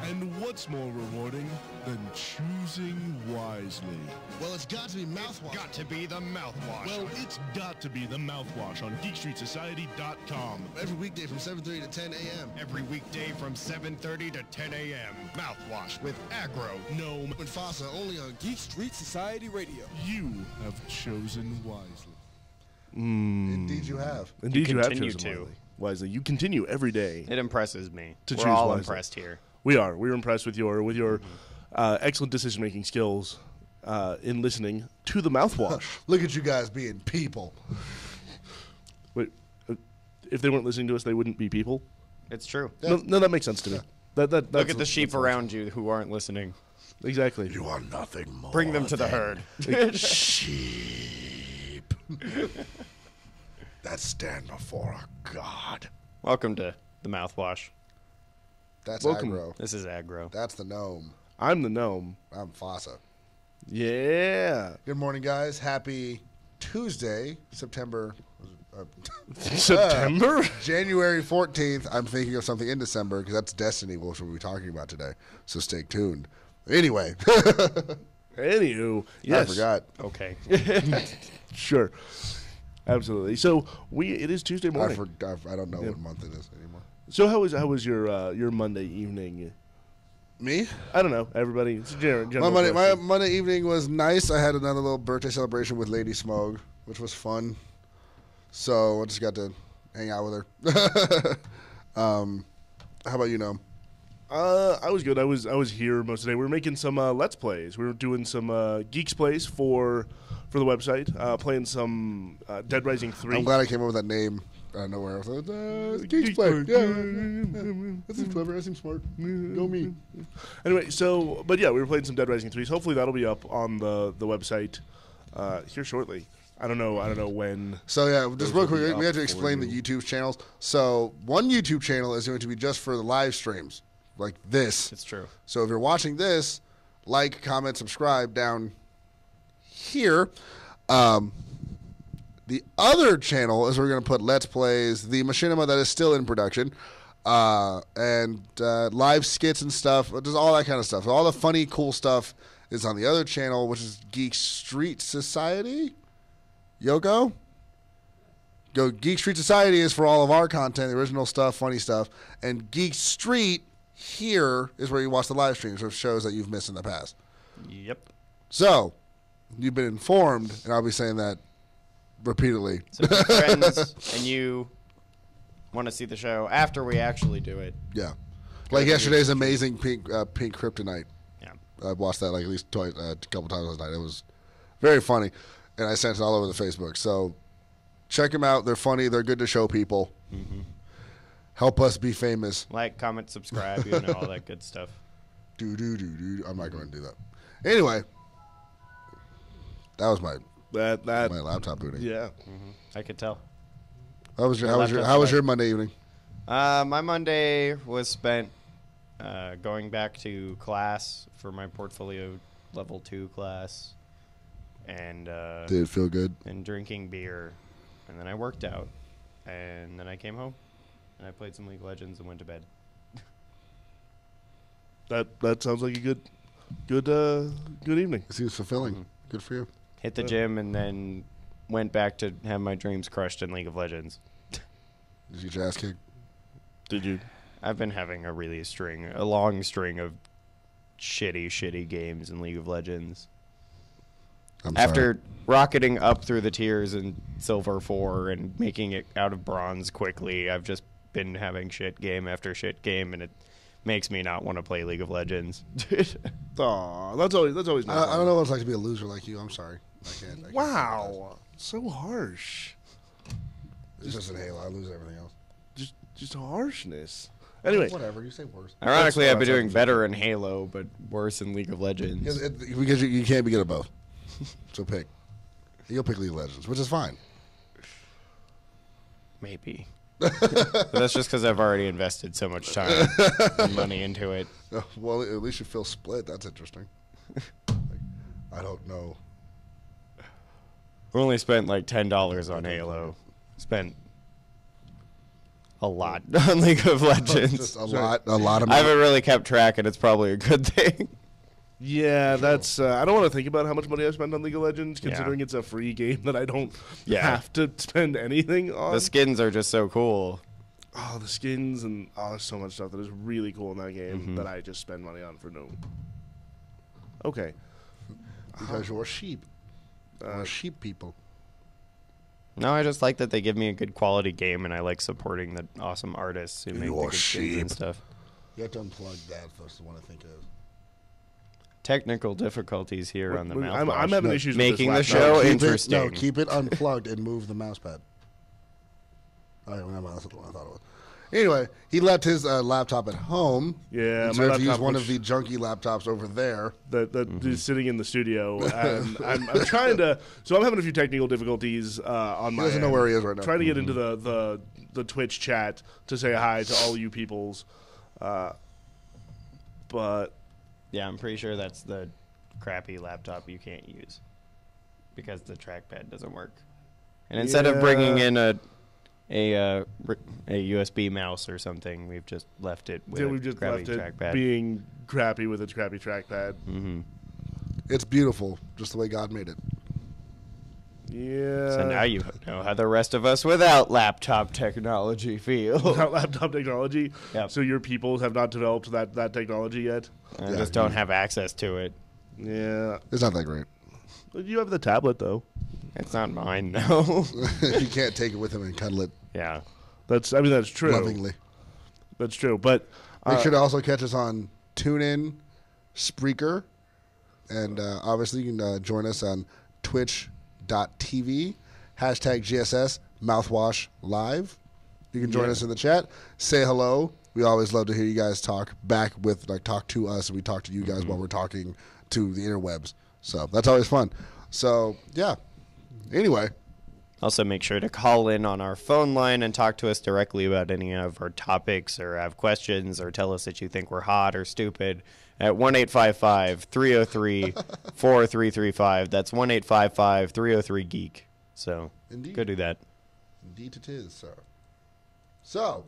And what's more rewarding than choosing wisely? Well, it's got to be MouthWash. Got to be the MouthWash. Well, it's got to be the MouthWash on Geekstreetsociety.com. Every weekday from 7:30 to 10 a.m. Every weekday from 7:30 to 10 a.m. MouthWash with Aggro, Gnome, and Fasa, only on Geek Street Society Radio. You have chosen wisely. Indeed you have. Indeed you have continue chosen to. wisely. You continue every day. It impresses me. To We're choose all wisely. impressed here. We are. We're impressed with your excellent decision-making skills in listening to the MouthWash. Look at you guys being people. Wait, if they weren't listening to us, they wouldn't be people? It's true. Yeah. No, that makes sense to me. That's Look at the sheep around you who aren't listening. Exactly. You are nothing more. Bring them to the herd. Sheep. That stand before a god. Welcome to the MouthWash. That's Welcome. Aggro. This is Aggro. That's the gnome. I'm the gnome. I'm Fasa. Yeah. Good morning, guys. Happy Tuesday, September. September? January 14th. I'm thinking of something in December because that's Destiny, which we'll be talking about today. So stay tuned. Anyway. Anywho, yes. I forgot. Okay. Sure. Absolutely. So it is Tuesday morning. I don't know what month it is anymore. So how was your Monday evening? Me? I don't know. Everybody. It's a general My question. Monday evening was nice. I had another little birthday celebration with Lady Smog, which was fun. So I just got to hang out with her. How about you, Gnome? I was good. I was here most of the day. We were making some Let's Plays. We were doing some Geeks Plays for the website, playing some Dead Rising 3. I'm glad I came up with that name out of nowhere. I was like, Geeks Play. Yeah. That seems clever. That seems smart. Go me. Anyway, but yeah, we were playing some Dead Rising 3. So hopefully that'll be up on the website here shortly. I don't know when. So yeah, just real will be quick, we have to up explain for the you. YouTube channels. So one YouTube channel is going to be just for the live streams, like this. It's true. So if you're watching this, like, comment, subscribe down here. The other channel is where we're going to put Let's Plays, the machinima that is still in production, and live skits and stuff, just all that kind of stuff. So all the funny, cool stuff is on the other channel, which is Geekstreetsociety. Yoko? Geek Street Society is for all of our content, the original stuff, funny stuff. And Geek Street here is where you watch the live streams of shows that you've missed in the past. Yep. So, you've been informed, and I'll be saying that repeatedly. So if your friends and you want to see the show after we actually do it. Yeah. Like yesterday's amazing Pink Kryptonite. Yeah. I watched that like at least twice, a couple times last night. It was very funny, and I sent it all over the Facebook. So check them out. They're funny. They're good to show people. Mm-hmm. Help us be famous. Like, comment, subscribe, all that good stuff. I'm not going to do that. Anyway, that was my That laptop booting. yeah. I could tell. How was your Monday evening? My Monday was spent going back to class for my portfolio level 2 class, and Did it feel good? and drinking beer, and then I worked out, and then I came home, and I played some League of Legends and went to bed. That sounds like a good evening. It seems fulfilling. Good for you. Hit the gym, and then went back to have my dreams crushed in League of Legends. Did you get your ass kicked? Did you? I've been having a long string of shitty games in League of Legends. After rocketing up through the tiers in Silver 4 and making it out of Bronze quickly, I've just been having shit game after shit game, and it makes me not want to play League of Legends. Aw, that's always nice. I don't know what it's like to be a loser like you. I'm sorry. I can't Wow, so harsh. It's just in Halo. I lose everything else. Just harshness. Anyway, Whatever. You say worse. Ironically, I've been That's doing better in Halo, but worse in League of Legends. Because you can't be good at both. So pick. You'll pick League of Legends, which is fine. Maybe. But that's just because I've already invested so much time and money into it. Well, at least you feel split. That's interesting. I don't know. I only spent like $10 on Halo. Spent a lot on League of Legends. Just a lot of. I haven't really kept track, and it's probably a good thing. Yeah, that's. I don't want to think about how much money I spent on League of Legends, considering it's a free game that I don't have to spend anything on. The skins are just so cool. Oh, the skins and there's so much stuff that is really cool in that game that I just spend money on for no. Okay. Because you're sheep. Sheep people. No, I just like that they give me a good quality game, and I like supporting the awesome artists who make the good skins and stuff. You have to unplug that. That's the one I think of. Technical difficulties here on the MouthWash. I'm having issues making with the show interesting. Keep it unplugged and move the mouse pad. All right, that's what I thought it was. Anyway, he left his laptop at home. Yeah, so to use one of the junky laptops over there. That is sitting in the studio, and I'm trying to. So I'm having a few technical difficulties on my. He doesn't know where he is right now. Trying to get into the Twitch chat to say hi to all you peoples, but. Yeah, I'm pretty sure that's the crappy laptop you can't use because the trackpad doesn't work. And instead of bringing in a USB mouse or something, we've just left it with a crappy trackpad. Being crappy with its crappy trackpad. Mm-hmm. It's beautiful, just the way God made it. Yeah. So now you know how the rest of us without laptop technology feel. Without laptop technology? Yep. So your peoples have not developed that technology yet? I just don't have access to it. Yeah. It's not that great. You have the tablet, though. It's not mine, no. You can't take it with him and cuddle it. Yeah. That's true. Lovingly. That's true. But make sure to also catch us on TuneIn, Spreaker, and obviously you can join us on twitch.tv, #GSS, MouthWash Live. You can join us in the chat. Say hello. We always love to hear you guys talk back talk to us, and we talk to you guys while we're talking to the interwebs. So that's always fun. So, yeah. Anyway. Also, make sure to call in on our phone line and talk to us directly about any of our topics or have questions or tell us that you think we're hot or stupid at 1-855-303-4335. That's 1-855-303-GEEK. So, go do that. Indeed it is, sir. So,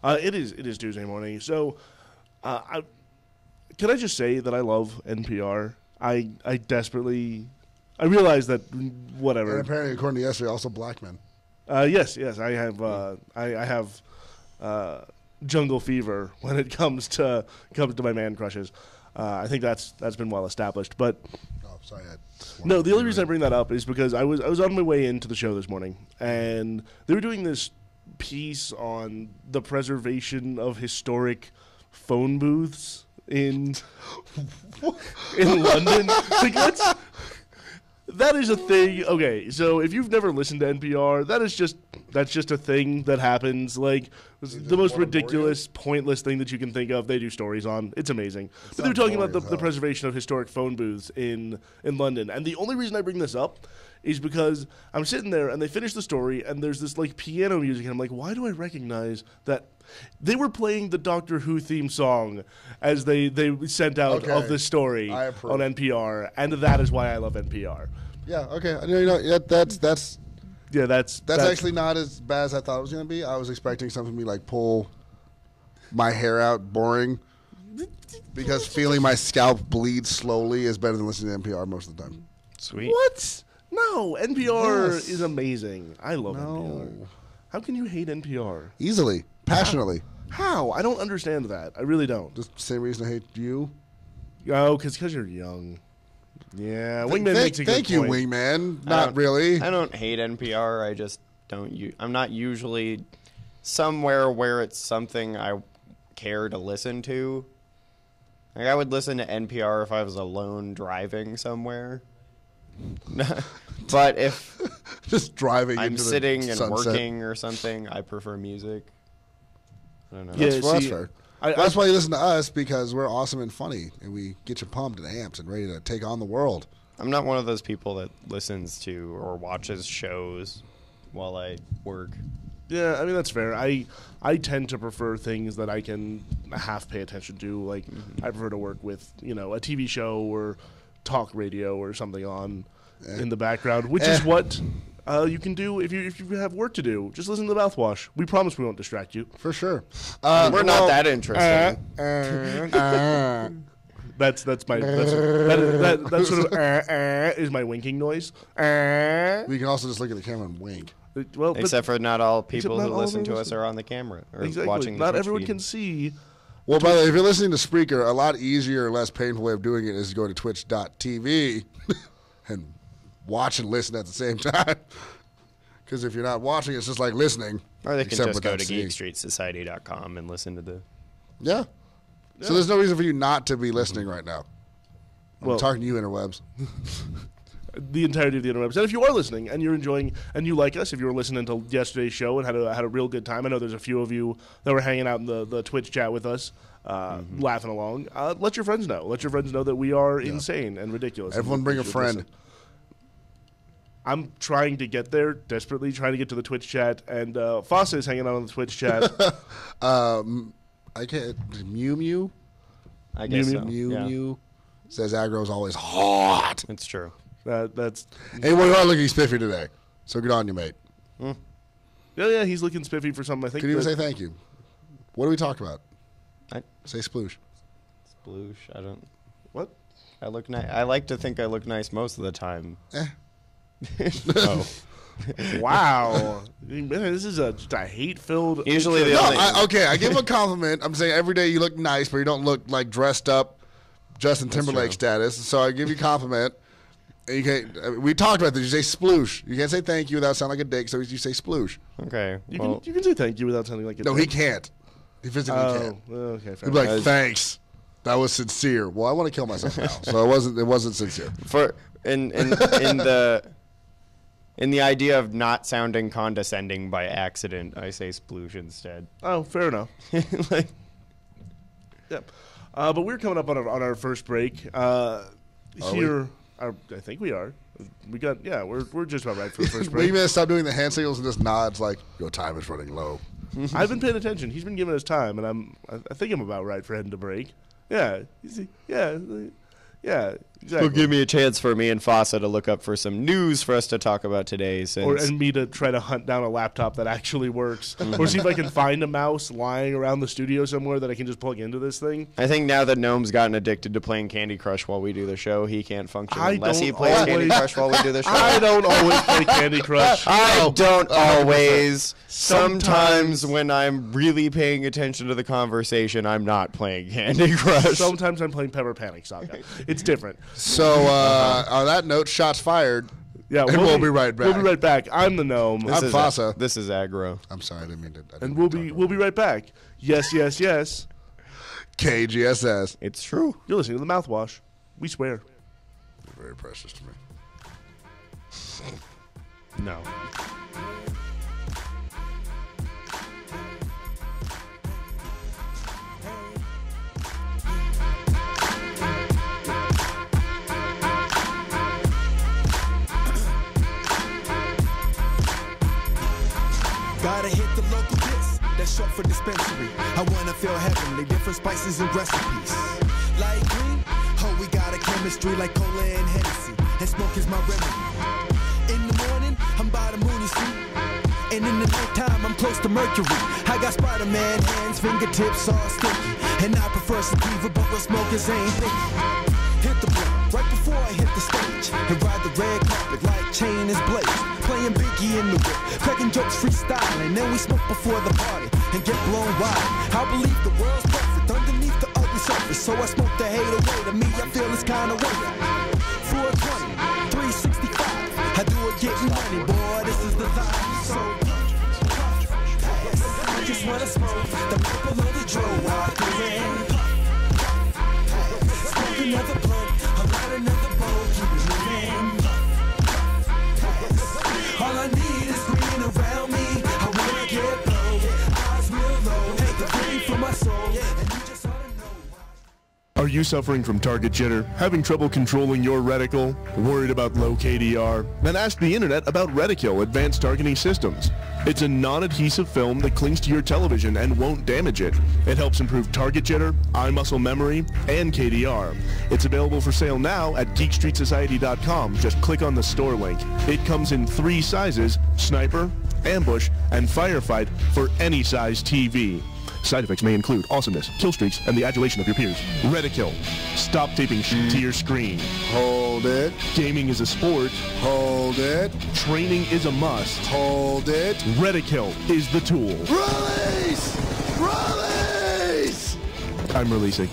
it is Tuesday morning. So, can I just say that I love NPR? I desperately... I realize that whatever. And apparently, according to yesterday, also black men. Yes, I have. I have jungle fever when it comes to my man crushes. I think that's been well established. But sorry. No, the only reason I bring that up is because I was on my way into the show this morning, and they were doing this piece on the preservation of historic phone booths in London. That is a thing. Okay, so if you've never listened to NPR, that's just a thing that happens. Like the most ridiculous, pointless thing that you can think of. They do stories on. It's amazing. But they were talking about the preservation of historic phone booths in London, and the only reason I bring this up is because I'm sitting there and they finish the story and there's this like piano music and I'm like, why do I recognize that? They were playing the Doctor Who theme song as they sent out of the story on NPR, and that is why I love NPR. Yeah. Okay. That's actually not as bad as I thought it was going to be. I was expecting something to be like pull my hair out, boring, because feeling my scalp bleed slowly is better than listening to NPR most of the time. Sweet. What? No, NPR is amazing. I love NPR. How can you hate NPR? Easily. Passionately. How? I don't understand that. I really don't. Just the same reason I hate you? Oh, because you're young. Yeah, Wingman makes a good Thank you, point. Wingman. Not really. I don't hate NPR. I just don't. I'm not usually somewhere where it's something I care to listen to. Like I would listen to NPR if I was alone driving somewhere. But if just driving, I'm into sitting the and sunset. working or something, I prefer music. I don't know. Yeah, That's fair. That's why you listen to us, because we're awesome and funny, and we get you pumped and amped and ready to take on the world. I'm not one of those people that listens to or watches shows while I work. Yeah, I mean, that's fair. I tend to prefer things that I can half pay attention to. Like, I prefer to work with, a TV show or talk radio or something on in the background, which is what you can do if you have work to do. Just listen to the Mouthwash. We promise we won't distract you. For sure. We're not that interesting. That's my that sort of is my winking noise. We can also just look at the camera and wink. Well, Except for not all people not who all listen to everyone us are on the camera or exactly. watching the Not Twitch everyone feed. can see. Well, by the way, if you're listening to Spreaker, a lot easier and less painful way of doing it is to go to twitch.tv and watch and listen at the same time. Because if you're not watching, it's just like listening. Or they can except just go without to seeing. geekstreetsociety.com and listen to the... Yeah. So there's no reason for you not to be listening right now. I'm Well- talking to you, interwebs. The entirety of the interwebs. And if you are listening and you're enjoying and you like us, if you were listening to yesterday's show and had a real good time, I know there's a few of you that were hanging out in the Twitch chat with us, laughing along. Let your friends know. Let your friends know that we are insane and ridiculous. Everyone and bring a should friend. listen. I'm trying to get there, desperately trying to get to the Twitch chat, and Fasa is hanging out on the Twitch chat. I can't. Mew I guess so. Mew says Aggro's always hot. It's true. That's Hey, well, you are looking spiffy today. So good on you, mate. yeah. He's looking spiffy for something. I think. Can you even that- say thank you? What do we talk about? I Say sploosh. sploosh. I don't... What? I look nice. I like to think I look nice most of the time. Oh. Wow. Man, this is just a hate-filled. Usually the No, only... I give him a compliment. I'm saying every day you look nice, but you don't look like dressed up Justin Timberlake true. status. So I give you a compliment. And you can't, we talked about this. You say sploosh. You can't say thank you without sounding like a dick, so you say sploosh. Okay. You well, can say thank you without sounding like a No, dick. he can't. He physically can't. Okay, fair He'd be like, enough. thanks. That was sincere. Well, I want to kill myself now, so it wasn't sincere. for in the idea of not sounding condescending by accident, I say sploosh instead. Oh, fair enough. Like, Yeah. But we're coming up on our first break. I think we are. We're just about right for the first Maybe break. stop doing the hand signals and just nods like, your time is running low. I've been paying attention. He's been giving us time, and I think I'm about right for heading to break. Yeah. Yeah. Exactly. will give me a chance for me and Fasa to look up for some news for us to talk about today. Since And me to try to hunt down a laptop that actually works, or see if I can find a mouse lying around the studio somewhere that I can just plug into this thing. I think now that Gnome's gotten addicted to playing Candy Crush while we do the show, he can't function I unless he don't plays Candy always- Crush while we do the show. I don't always play Candy Crush. I don't always. Sometimes. Sometimes when I'm really paying attention to the conversation, I'm not playing Candy Crush. Sometimes I'm playing Pepper Panic Saga. It's different. So, on that note, shots fired. Yeah, And we'll be right back. We'll be right back. I'm the gnome, I'm Fasa. This is Aggro. I'm sorry, I didn't mean to. and we'll be right back. Yes. KGSS. It's true. You're listening to the Mouthwash. We swear. Very precious to me. No. Gotta hit the local disc, that's short for dispensary. I wanna feel heavenly, different spices and recipes. Like green, oh, we got a chemistry like cola and Hennessy, and smoke is my remedy. In the morning, I'm by the moon, you see, and in the nighttime, I'm close to Mercury. I got Spider-Man hands, fingertips all sticky, and I prefer sativa, but what smokers ain't thinking. Hit the block right before I hit the stage, and ride the red carpet like chain is blazed. Playing Biggie in the whip, cracking jokes, freestyling. Then we smoke before the party and get blown wild. I believe the world's perfect underneath the ugly surface, so I smoke the hate away. To me, I feel it's kinda worth it. 420, 365. I do it getting money, boy. This is the vibe. So I just wanna smoke the people of the drove out the end. Smoke another blunt, I'll light another bowl, keep it moving. All I need is green around me. I wanna get low, eyes real low. Hey, the green for my soul, and you just ought to know why. Are you suffering from target jitter, having trouble controlling your reticle, worried about low KDR? Then ask the internet about Reticule Advanced Targeting Systems. It's a non-adhesive film that clings to your television and won't damage it. It helps improve target jitter, eye muscle memory, and KDR. It's available for sale now at Geekstreetsociety.com. Just click on the store link. It comes in 3 sizes: sniper, ambush, and firefight for any size TV. Side effects may include awesomeness, kill streaks, and the adulation of your peers. Reticule. Stop taping to your screen. Hold it. Gaming is a sport. Hold it. Training is a must. Hold it. Reticule is the tool. Release! Release! I'm releasing.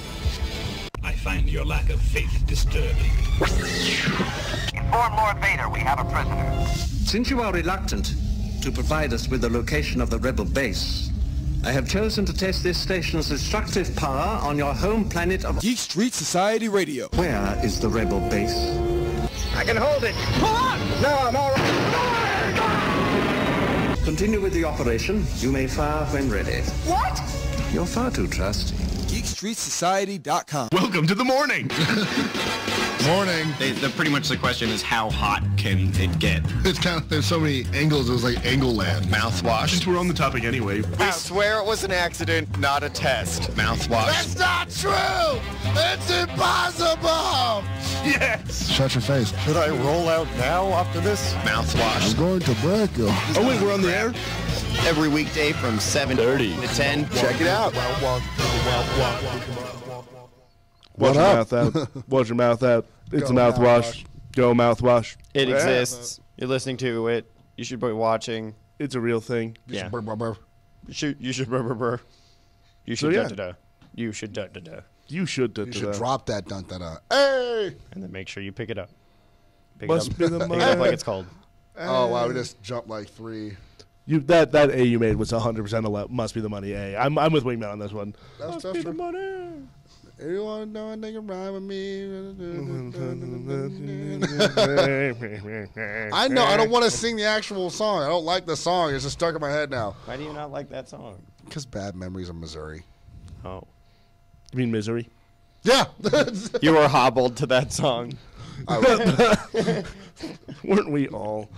I find your lack of faith disturbing. Inform Lord Vader we have a prisoner. Since you are reluctant to provide us with the location of the rebel base, I have chosen to test this station's destructive power on your home planet of Geek Street Society Radio. Where is the rebel base? I can hold it. Pull on! No, I'm all right. Continue with the operation. You may fire when ready. What? You're far too trusty. Geekstreetsociety.com. Welcome to the morning. Morning. Pretty much the question is, how hot can it get? It's kind of, there's so many angles, it was like angle land. Mouthwash. Since we're on the topic anyway. I swear it was an accident, not a test. Mouthwash. That's not true! It's impossible! Yes! Shut your face. Should I roll out now after this? Mouthwash. I'm going to break you. Oh wait, we're on the air? Every weekday from 7:30 to 10. Check it out. Wash your up? mouth out. Wash your mouth out. It's Go a mouthwash. mouthwash. Go mouthwash. It exists. You're listening to it. You should be watching. It's a real thing. Yeah. Brr, brr, brr. You should. You should. You should. yeah. Da-da-da. You should. Da-da-da. You should. You should drop that dun-da-da. Hey! And then make sure you pick it up. Pick Must it up. be the Pick it up like it's cold. Oh, wow, we just jumped like 3. That A you made was 100% must be the money A. I'm with Wingman on this one. That's true. money. You want to know a nigga rhyme with me? I know. I don't want to sing the actual song. I don't like the song. It's just stuck in my head now. Why do you not like that song? Because bad memories of Missouri. Oh. You mean Misery? Yeah. You were hobbled to that song. Weren't we all?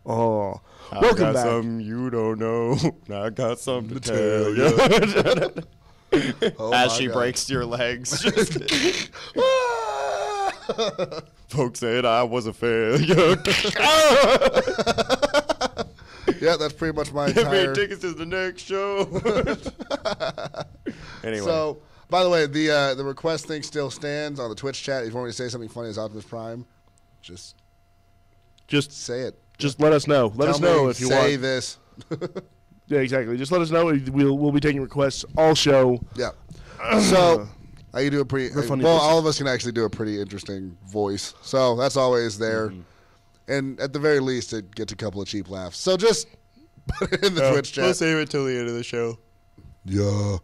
Oh. Welcome back. Something you don't know. I got something to tell you. Oh As my she God. breaks your legs. Folks said I was a failure. Yeah, that's pretty much my Give me entire... tickets to the next show. Anyway. So, by the way, the request thing still stands on the Twitch chat. If you want me to say something funny as Optimus Prime, just say it. Just let us know. Let us know if you want. Say this. Yeah, exactly. Just let us know. We'll be taking requests all show. Yeah. So, you do a pretty... funny Well, voices. all of us can actually do a pretty interesting voice. So, that's always there. And at the very least, it gets a couple of cheap laughs. So, just put it in the Twitch chat. We'll save it till the end of the show. Yeah.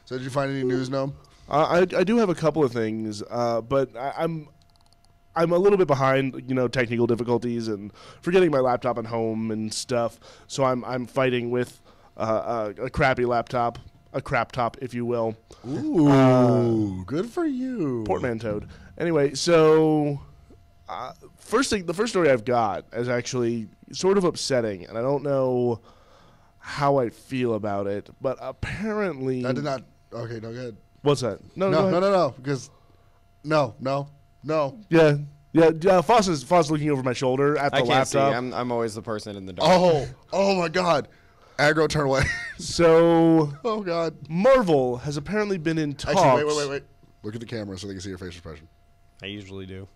So, did you find any news, Gnome? I do have a couple of things, but I'm a little bit behind, technical difficulties and forgetting my laptop at home and stuff. So I'm fighting with a crappy laptop, a crap top, if you will. Ooh, good for you. Portmanteaued. Anyway, so the first story I've got is actually sort of upsetting, and I don't know how I feel about it, but apparently... I did not... Okay, no, go ahead. What's that? No, because... No. Yeah. Foss looking over my shoulder at the I can't laptop. see. I'm always the person in the dark. Oh my God. Aggro, turn away. So, Oh God. Marvel has apparently been in talks. Actually, wait. Look at the camera so they can see your face expression. I usually do.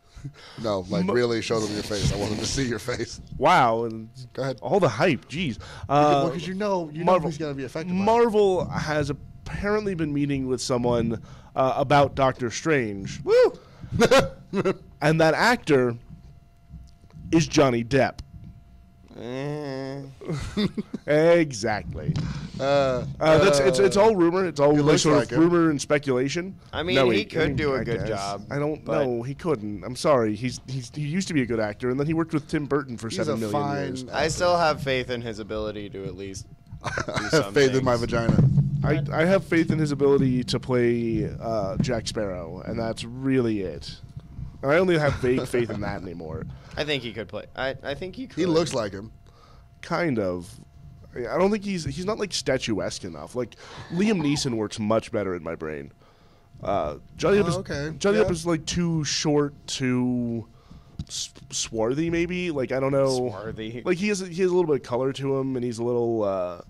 No, really show them your face. I want them to see your face. Wow. And Go ahead. all the hype. Jeez. Because you know Marvel- who's going to be affected by it. Marvel has apparently been meeting with someone about Doctor Strange. Woo! And that actor is Johnny Depp. Exactly. It's all rumor. It's all looks sort like of it. rumor and speculation. I mean, No, he could do a I good guess. job. I don't but- know. He couldn't. I'm sorry. He used to be a good actor, and then he worked with Tim Burton for He's 7 a million fine years. I still have faith in his ability to at least do I some have faith in my things. vagina. I have faith in his ability to play Jack Sparrow, and that's really it. And I only have vague faith in that anymore. I think he could play. I think he could. He looks like him. Kind of. I don't think he's not like statuesque enough. Like Liam Neeson works much better in my brain. Johnny Depp is like too short, too swarthy. Maybe like I don't know. Swarthy. Like he has a little bit of color to him, and he's a little.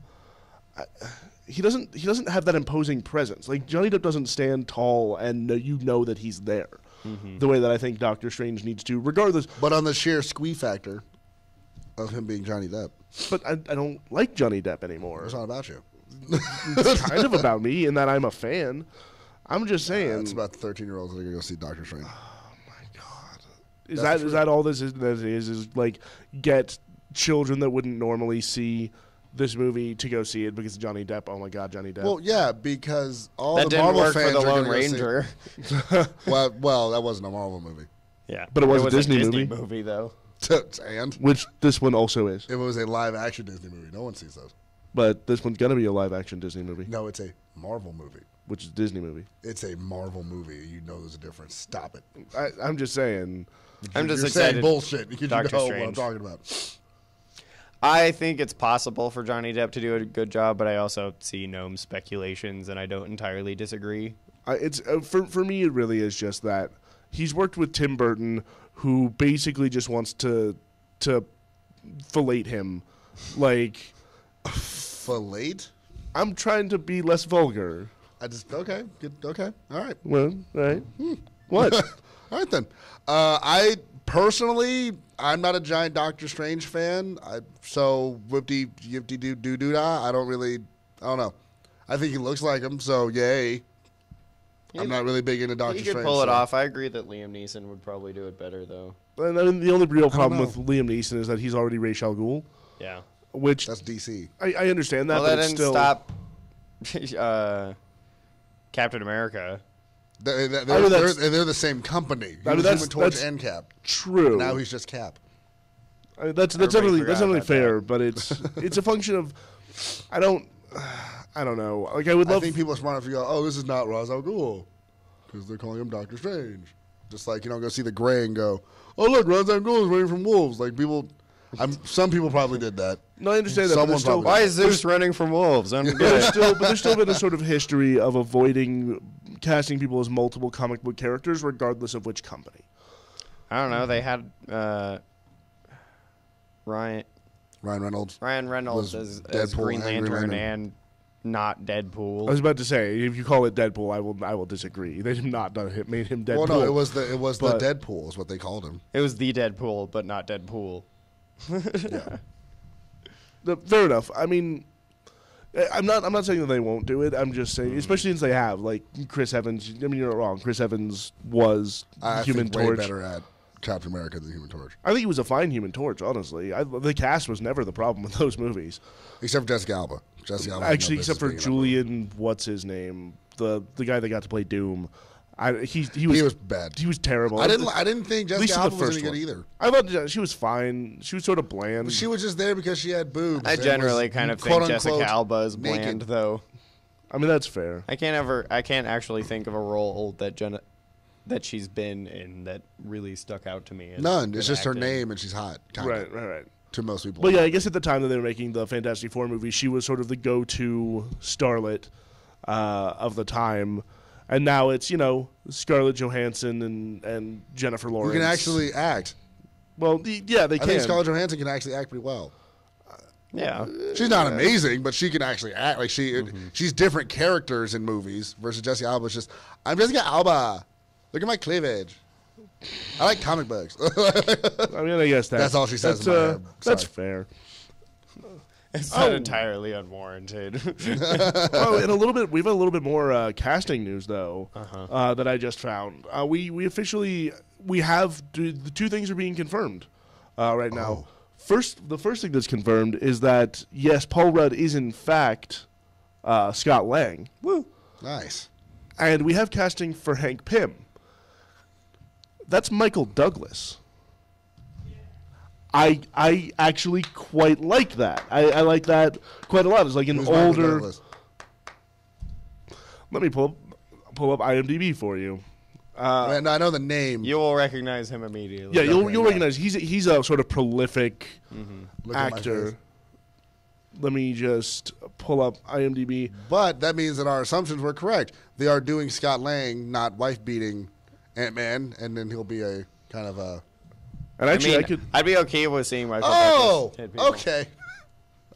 He doesn't have that imposing presence. Like Johnny Depp doesn't stand tall, and you know that he's there. The way that I think Doctor Strange needs to, regardless. But on the sheer squee factor of him being Johnny Depp. But I don't like Johnny Depp anymore. It's not about you. It's kind of about me in that I'm a fan. I'm just saying. It's about the 13-year-olds that are going to go see Doctor Strange. Oh, my God. Is that all this is like get children that wouldn't normally see this movie to go see it because of Johnny Depp? Oh, my God, Johnny Depp. Well, yeah, because all that the didn't Marvel work fans for the are Lone gonna Ranger. well, that wasn't a Marvel movie. Yeah, but it was a Disney movie though. And which this one also is. It was a live-action Disney movie. No one sees those. But this one's gonna be a live-action Disney movie. No, it's a Marvel movie. Which is a Disney movie. It's a Marvel movie. You know there's a difference. Stop it. I'm just saying. I'm just You're excited. saying bullshit. You Doctor know Strange. what I'm talking about. I think it's possible for Johnny Depp to do a good job, but I also see Gnome speculations, and I don't entirely disagree. It's for me, it really is just that he's worked with Tim Burton, who basically just wants to fillet him, like fillet. I'm trying to be less vulgar. Okay, all right. Well, all right. What? All right then. I personally, I'm not a giant Doctor Strange fan. So whipty-doo-doo-dah. I don't know. I think he looks like him, so yay. I'm not really big into Doctor Strange. He could pull it off. I agree that Liam Neeson would probably do it better, though. And I mean, the only real problem with Liam Neeson is that he's already Ra's al Ghul. Yeah. Which that's DC. I understand that, well, but that it's didn't still stop Captain America. They're the same company. He was Human Torch and Cap. True. Now he's just Cap. That's definitely fair, but it's a function of I don't know. Like I think people are smart enough to go, oh, this is not Ra's al Ghul because they're calling him Doctor Strange. Just like go see the Gray and go, oh look, Ra's al Ghul is running from wolves. Like people, some people probably did that. No, I understand that. Why is Zeus running from wolves? There's still been a sort of history of avoiding casting people as multiple comic book characters, regardless of which company. I don't know. They had Ryan Reynolds. Ryan Reynolds as Green Lantern and not Deadpool. I was about to say, if you call it Deadpool, I will disagree. They have not made him Deadpool. Well, no, it was the Deadpool is what they called him. It was the Deadpool, but not Deadpool. Yeah. Fair enough. I mean, I'm not saying that they won't do it. I'm just saying, especially since they have like Chris Evans. I mean, you're not wrong. Chris Evans was Human Torch. Way better at Captain America than Human Torch. I think he was a fine Human Torch. Honestly, the cast was never the problem with those movies, except for Jessica Alba. Actually, except for Julian, what's his name, the guy that got to play Doom. He was bad. He was terrible. I didn't think Jessica Alba was any good either. I thought she was fine. She was sort of bland. But she was just there because she had boobs. I generally kind of think Jessica Alba is bland, though. I mean, that's fair. I can't actually think of a role that she's been in that really stuck out to me. None. It's just her name and she's hot. Right. To most people. But yeah, I guess at the time that they were making the Fantastic Four movie, she was sort of the go-to starlet of the time. And now it's, Scarlett Johansson and Jennifer Lawrence. Who can actually act. Well, yeah, they can. I think Scarlett Johansson can actually act pretty well. Yeah. She's not amazing, but she can actually act. Like she's different characters in movies versus Jessica Alba. It's just, I'm Jessica Alba. Look at my cleavage. I like comic books. I mean, I guess that's all she says. That's fair. It's not entirely unwarranted. Oh, and we have a little bit more casting news though that I just found. We officially have the two things are being confirmed right now. The first thing that's confirmed is that yes, Paul Rudd is in fact Scott Lang. Woo, nice. And we have casting for Hank Pym. That's Michael Douglas. I actually quite like that. I like that quite a lot. It's like an older. Let me pull up IMDb for you. I know the name. You will recognize him immediately. Yeah, you'll recognize he's a sort of prolific actor. Let me just pull up IMDb. But that means that our assumptions were correct. They are doing Scott Lang, not wife-beating Ant-Man, and then he'll be a kind of a... And actually, I'd be okay with seeing Michael Oh, Douglas hit people. okay.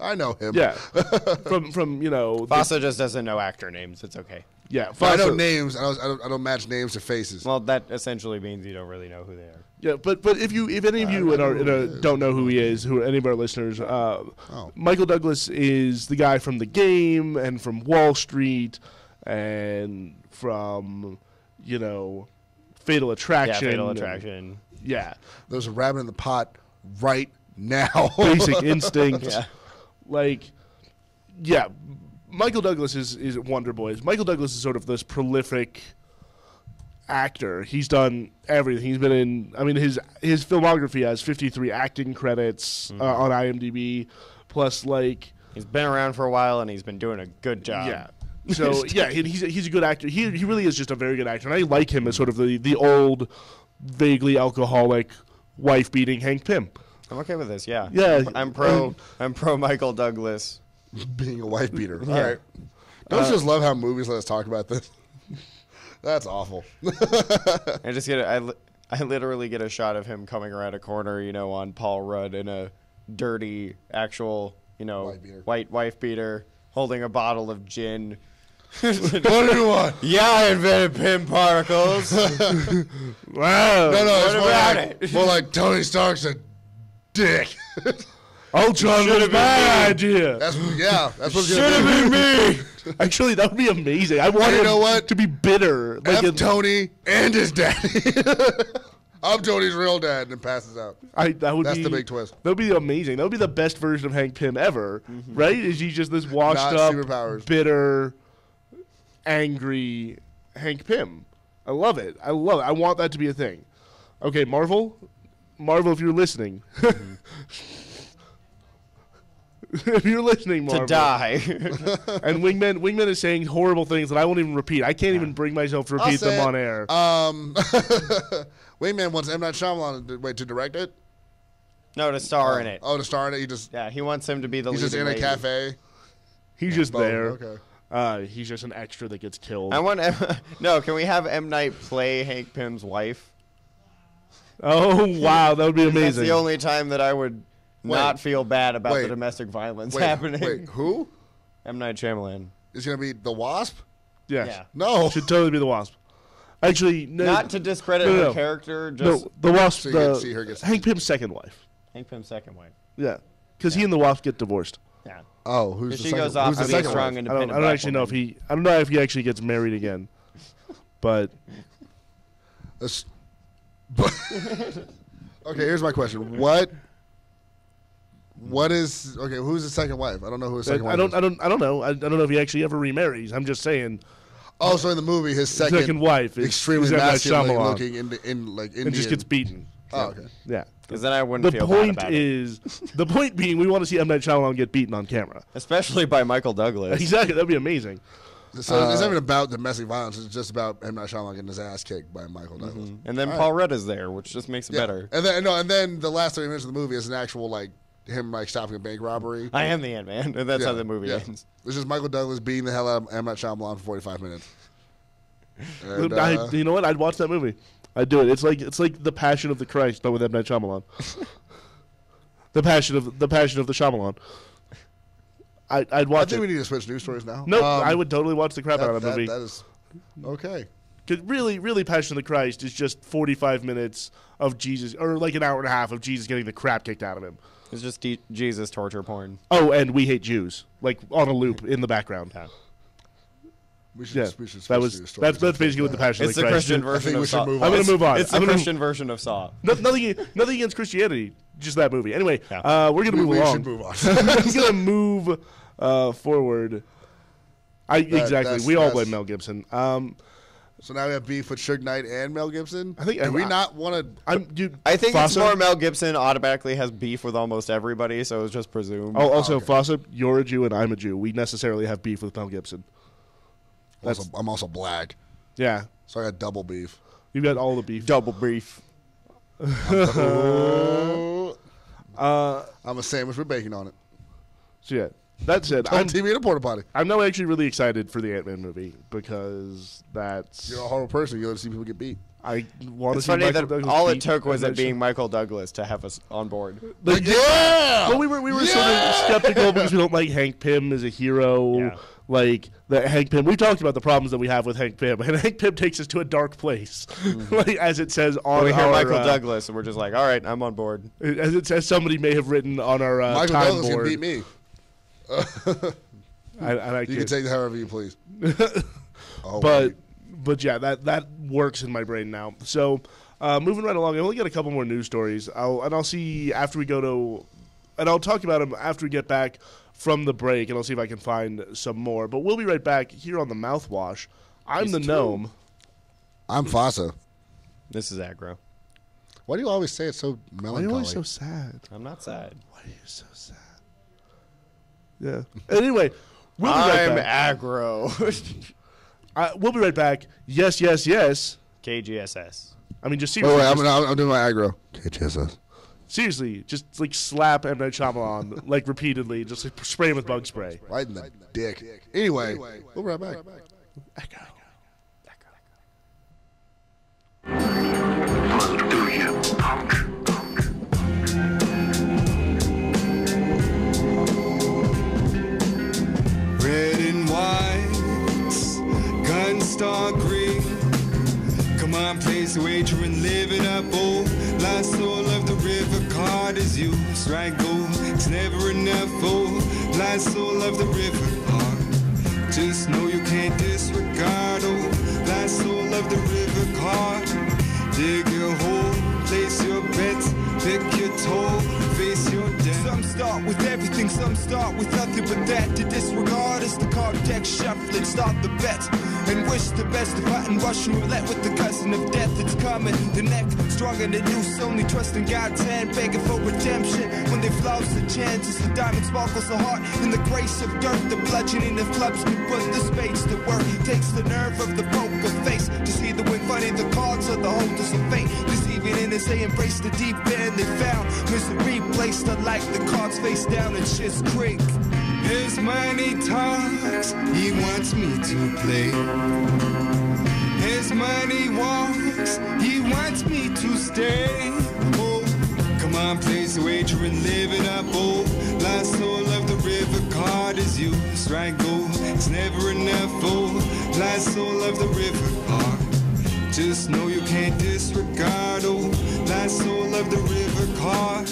I know him. Yeah. from Fasa just doesn't know actor names. It's okay. Yeah, I know names. I don't match names to faces. Well, that essentially means you don't really know who they are. Yeah, but if any of you don't know who he is, who any of our listeners, Michael Douglas is the guy from The Game and from Wall Street and from Fatal Attraction. Yeah, Fatal Attraction. Yeah, there's a rabbit in the pot right now. Basic Instinct. Yeah. Michael Douglas is Wonder Boys. Michael Douglas is sort of this prolific actor. He's done everything. He's been in. His filmography has 53 acting credits on IMDb, plus he's been around for a while and he's been doing a good job. Yeah. So he's a good actor. He really is just a very good actor, and I like him as sort of the old, vaguely alcoholic, wife-beating Hank Pym. I'm okay with this. Yeah. Yeah. I'm pro Michael Douglas being a wife beater. All right. Don't you just love how movies let us talk about this? That's awful. I literally get a shot of him coming around a corner, on Paul Rudd in a dirty, actual, white wife beater, holding a bottle of gin. What do you want? Yeah, I invented Pym particles. Wow. No, it's more like Tony Stark's a dick. Ultron was my idea. That's what should have been me. Actually, that would be amazing. I want him to be bitter. F Tony and his daddy. I'm Tony's real dad, and passes out. That's the big twist. That would be amazing. That would be the best version of Hank Pym ever, right? Is he just this washed up, bitter, angry Hank Pym? I love it. I want that to be a thing. Okay, Marvel, if you're listening. If you're listening, Marvel. To die. And Wingman is saying horrible things that I won't even repeat. I can't even bring myself to repeat them on air. Wingman wants M. Night Shyamalan to direct it? No, to star in it. Oh, to star in it? He wants him to be the lead. He's just in a cafe? He's just there. Okay. He's just an extra that gets killed. Can we have M. Night play Hank Pym's wife? Oh, wow. That would be amazing. That's the only time that I would... not feel bad about the domestic violence happening. Wait, who? M. Night Shyamalan. Is going to be the Wasp? Yes. Yeah. No. Should totally be the Wasp. Actually, no. Not to discredit her character. Just the Wasp, Hank Pym's second wife. Hank Pym's second wife. Yeah. Because he and the Wasp get divorced. Yeah. Oh, who's the she second? Goes off who's to be a strong, independent I don't actually know if he. I don't know if he actually gets married again. But. Okay, here's my question. What is who's his second wife? I don't know who his second wife is. I don't know. I don't know if he actually ever remarries. I'm just saying. Oh, so in the movie, his second wife is extremely masculine looking in Indian. And just gets beaten. Oh, okay. Yeah. Because then I wouldn't feel bad about it. The point being, we want to see M. Night Shyamalan get beaten on camera. Especially by Michael Douglas. Exactly. That'd be amazing. So it's not even about domestic violence. It's just about M. Night Shyamalan getting his ass kicked by Michael Douglas. And then Paul Rudd is there, which just makes it better. And then the last 30 minutes of the movie is an actual him stopping a bank robbery. I am the Ant-Man, and that's how the movie ends. It's just Michael Douglas beating the hell out of M. Night Shyamalan for 45 minutes. And, you know what? I'd watch that movie. I'd do it. It's like The Passion of the Christ, but with M. Night Shyamalan. the Passion of the Shyamalan. I'd watch it. I think we need to switch news stories now. No, I would totally watch the crap out of that movie. That is okay. Because really, Passion of the Christ is just 45 minutes of Jesus, or like an hour and a half of Jesus getting the crap kicked out of him. It's just Jesus torture porn. Oh, and We Hate Jews, like on a loop in the background. Yeah. We should that's basically what the Passion of the Christ. It's the Christian version of Saw. I'm going to move on. It's the Christian version of Saw. Nothing against Christianity, just that movie. Anyway, we're going to move along. We should move on. I'm going to move forward. We all blame Mel Gibson. So now we have beef with Suge Knight and Mel Gibson. I think. Do we not want to? I think it's more Mel Gibson automatically has beef with almost everybody, so it's just presumed. Also, Fasa, you're a Jew and I'm a Jew. We necessarily have beef with Mel Gibson. I'm also black, Yeah. so I got double beef. You've got all the beef. Double beef. I'm a sandwich with bacon on it. So yeah, that said, On TV in a porta potty. I'm now actually really excited for the Ant-Man movie because that's You're a horrible person. You want to see people get beat. I want to It's see funny Michael that Douglas all beat it took was it eventually. being Michael Douglas to have us on board. Like, Yeah! Well, we were sort of skeptical because we don't like Hank Pym as a hero. Yeah. Like that Hank Pym. We talked about the problems that we have with Hank Pym, and Hank Pym takes us to a dark place, like as it says on We hear our Michael Douglas, and we're just like, all right, I'm on board. as it says somebody may have written on our Michael time Douglas board. can beat me. I You can take it however you please. Oh, But yeah, that works in my brain now. So moving right along, I only got a couple more news stories. I'll see after we go to, and I'll talk about them after we get back from the break, and I'll see if I can find some more. But we'll be right back here on the Mouthwash. I'm the Gnome. I'm Fasa. This is Aggro. Why do you always say it so Why are melancholy? you always so sad? I'm not sad. Why are you so sad? Yeah. Anyway, we'll be right I'm back. Aggro. We'll be right back. Yes, yes, yes. KGSS. I mean, just Wait, seriously. I'm doing my aggro. KGSS. Seriously, just like slap M. Night Shyamalan like repeatedly, just like spray him with bug spray. Right in the dick. Anyway, we'll be right back. Echo. What do you, punk? Red and white, guns start green. Come on, place a wager and live it up, oh. Last soul of the river, card is you. Strike gold, it's never enough, oh. Last soul of the river, card. Just know you can't disregard, oh. Last soul of the river, card. Dig your hole, place your bets, pick your toe, face your death. Some start with everything, some start with nothing but that. To disregard is the card deck shuffling, start the bet. And wish the best of fighting Russian roulette with the cousin of death. It's coming, the neck stronger than noose, only trusting God's hand, begging for redemption. When they flouse the chances, the diamond sparkles the heart in the grace of dirt. The bludgeoning of clubs can put the spades to work. Takes the nerve of the poker face to see the win funny, the cards of the holders of fate. Deceiving in as they embrace the deep end they found. Misery placed unlike the cards face down in Shit's Creek. His money talks, he wants me to play. His money walks, he wants me to stay. Oh, come on, place a wager and live it up, oh. Last soul of the river, card is you. Strike gold, it's never enough, oh. Last soul of the river, card. Just know you can't disregard, oh. Last soul of the river, card.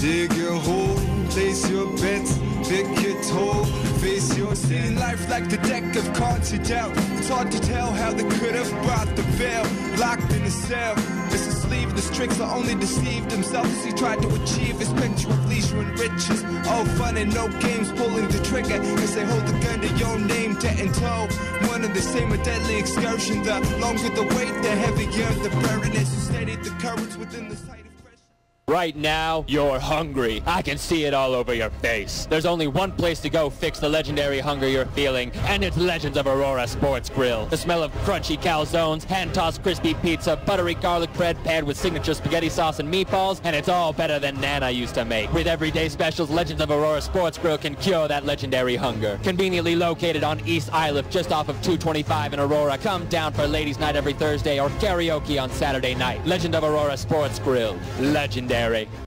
Dig your hole, place your bets, pick your toe, face your sin. Life like the deck of cards you dealt. It's hard to tell how they could have brought the veil. Locked in a cell, it's a sleeveless tricks are only deceived himself as he tried to achieve his picture of leisure and riches. All fun and no games, pulling the trigger as they hold the gun to your name, dead and toe. One and the same, a deadly excursion. The longer the wait, the heavier the burden is. So steady the courage within the sight. Right now, you're hungry. I can see it all over your face. There's only one place to go fix the legendary hunger you're feeling, and it's Legends of Aurora Sports Grill. The smell of crunchy calzones, hand-tossed crispy pizza, buttery garlic bread paired with signature spaghetti sauce and meatballs, and it's all better than Nana used to make. With everyday specials, Legends of Aurora Sports Grill can cure that legendary hunger. Conveniently located on East Iliff, just off of 225 in Aurora. Come down for ladies' night every Thursday or karaoke on Saturday night. Legend of Aurora Sports Grill. Legendary.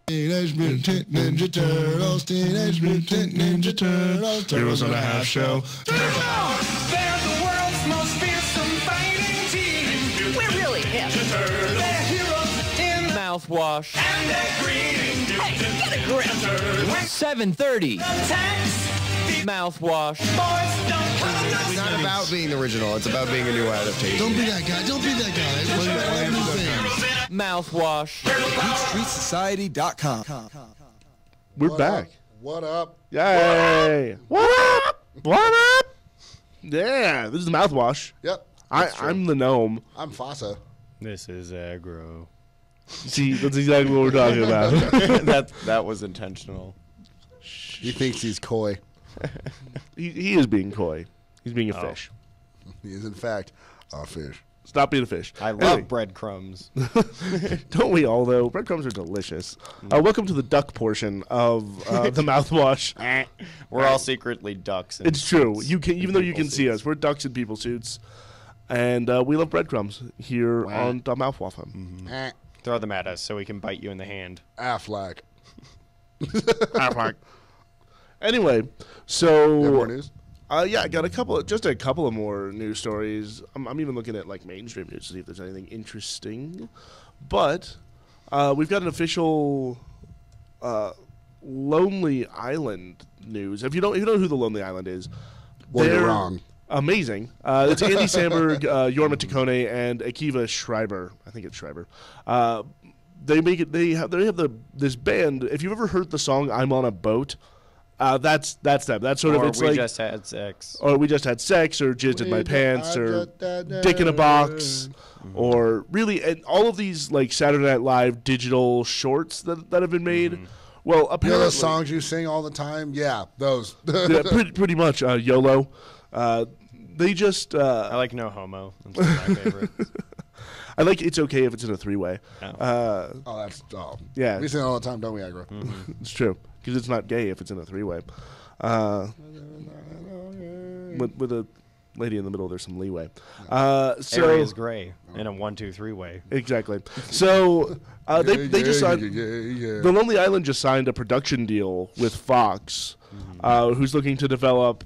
Teenage Mutant Ninja Turtles, Teenage Mutant Ninja Turtles, Turtles on a half shell. They're the world's most fearsome fighting team. We're really hip. They're heroes in Mouthwash. and they're green. Hey, get a grip. 7:30. Mouthwash. Boys don't come It's not about being original. It's about being a new adaptation. Don't be that guy. Don't be that guy. What new things? Mouthwash. Geekstreetsociety.com. We're What back. up? What up? Yay! What up? What up? Yeah, this is the Mouthwash. Yep. that's true. I'm the Gnome. I'm Fasa. This is Aggro. See, that's exactly what we're talking about. that was intentional. He thinks he's coy. He is being coy. He's being a fish. He is, in fact, a fish. Stop being a fish. I love breadcrumbs. Don't we all, though? Breadcrumbs are delicious. Welcome to the duck portion of the mouthwash. We're all secretly ducks. It's true. You can, even though you can see us, we're ducks in people suits. And we love breadcrumbs here on the mouthwash. Mm-hmm. Throw them at us so we can bite you in the hand. Affleck. Affleck. Anyway, so... You have more news? Yeah, I got a couple of more news stories. I'm even looking at like mainstream news to see if there's anything interesting. But we've got an official Lonely Island news. If you don't know who the Lonely Island is, well, they're you're wrong. Amazing. It's Andy Samberg, Jorma Taccone, and Akiva Schreiber. I think it's Schreiber. They have this band. If you've ever heard the song "I'm on a Boat." That's them. That's sort of it's we like just had sex, or we just had sex, or jizzed in my pants, or dick in a box, or really, and all of these like Saturday Night Live digital shorts that have been made. Well, apparently, those songs you sing all the time, yeah, those. Yeah, pretty much. YOLO. They just. I like No Homo. That's one of my favorites. I like It's Okay If It's in a Three-Way. Yeah. We sing all the time, don't we, Aggro? It's true. Because it's not gay if it's in a three-way. With a lady in the middle, there's some leeway. Area is gray in a 1-2-3 way. Exactly. So they just signed. The Lonely Island just signed a production deal with Fox, who's looking to develop,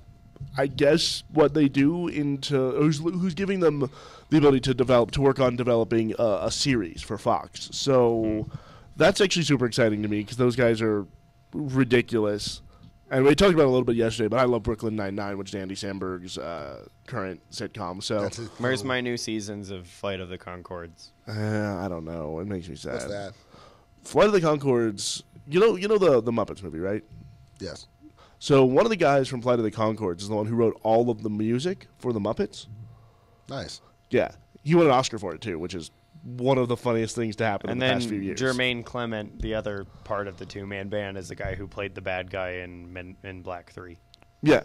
I guess, what they do into who's giving them the ability to work on developing a series for Fox. So that's actually super exciting to me because those guys are ridiculous. And we talked about it a little bit yesterday, but I love Brooklyn Nine-Nine, which is Andy Samberg's current sitcom. So where's my new seasons of Flight of the Conchords? I don't know. It makes me sad. What's that? Flight of the Conchords. You know the Muppets movie, right? Yes. So one of the guys from Flight of the Conchords is the one who wrote all of the music for the Muppets. Nice. Yeah, he won an Oscar for it too, which is one of the funniest things to happen in the past few years. And then Jermaine Clement, the other part of the two-man band, is the guy who played the bad guy in Men in Black 3. Yeah.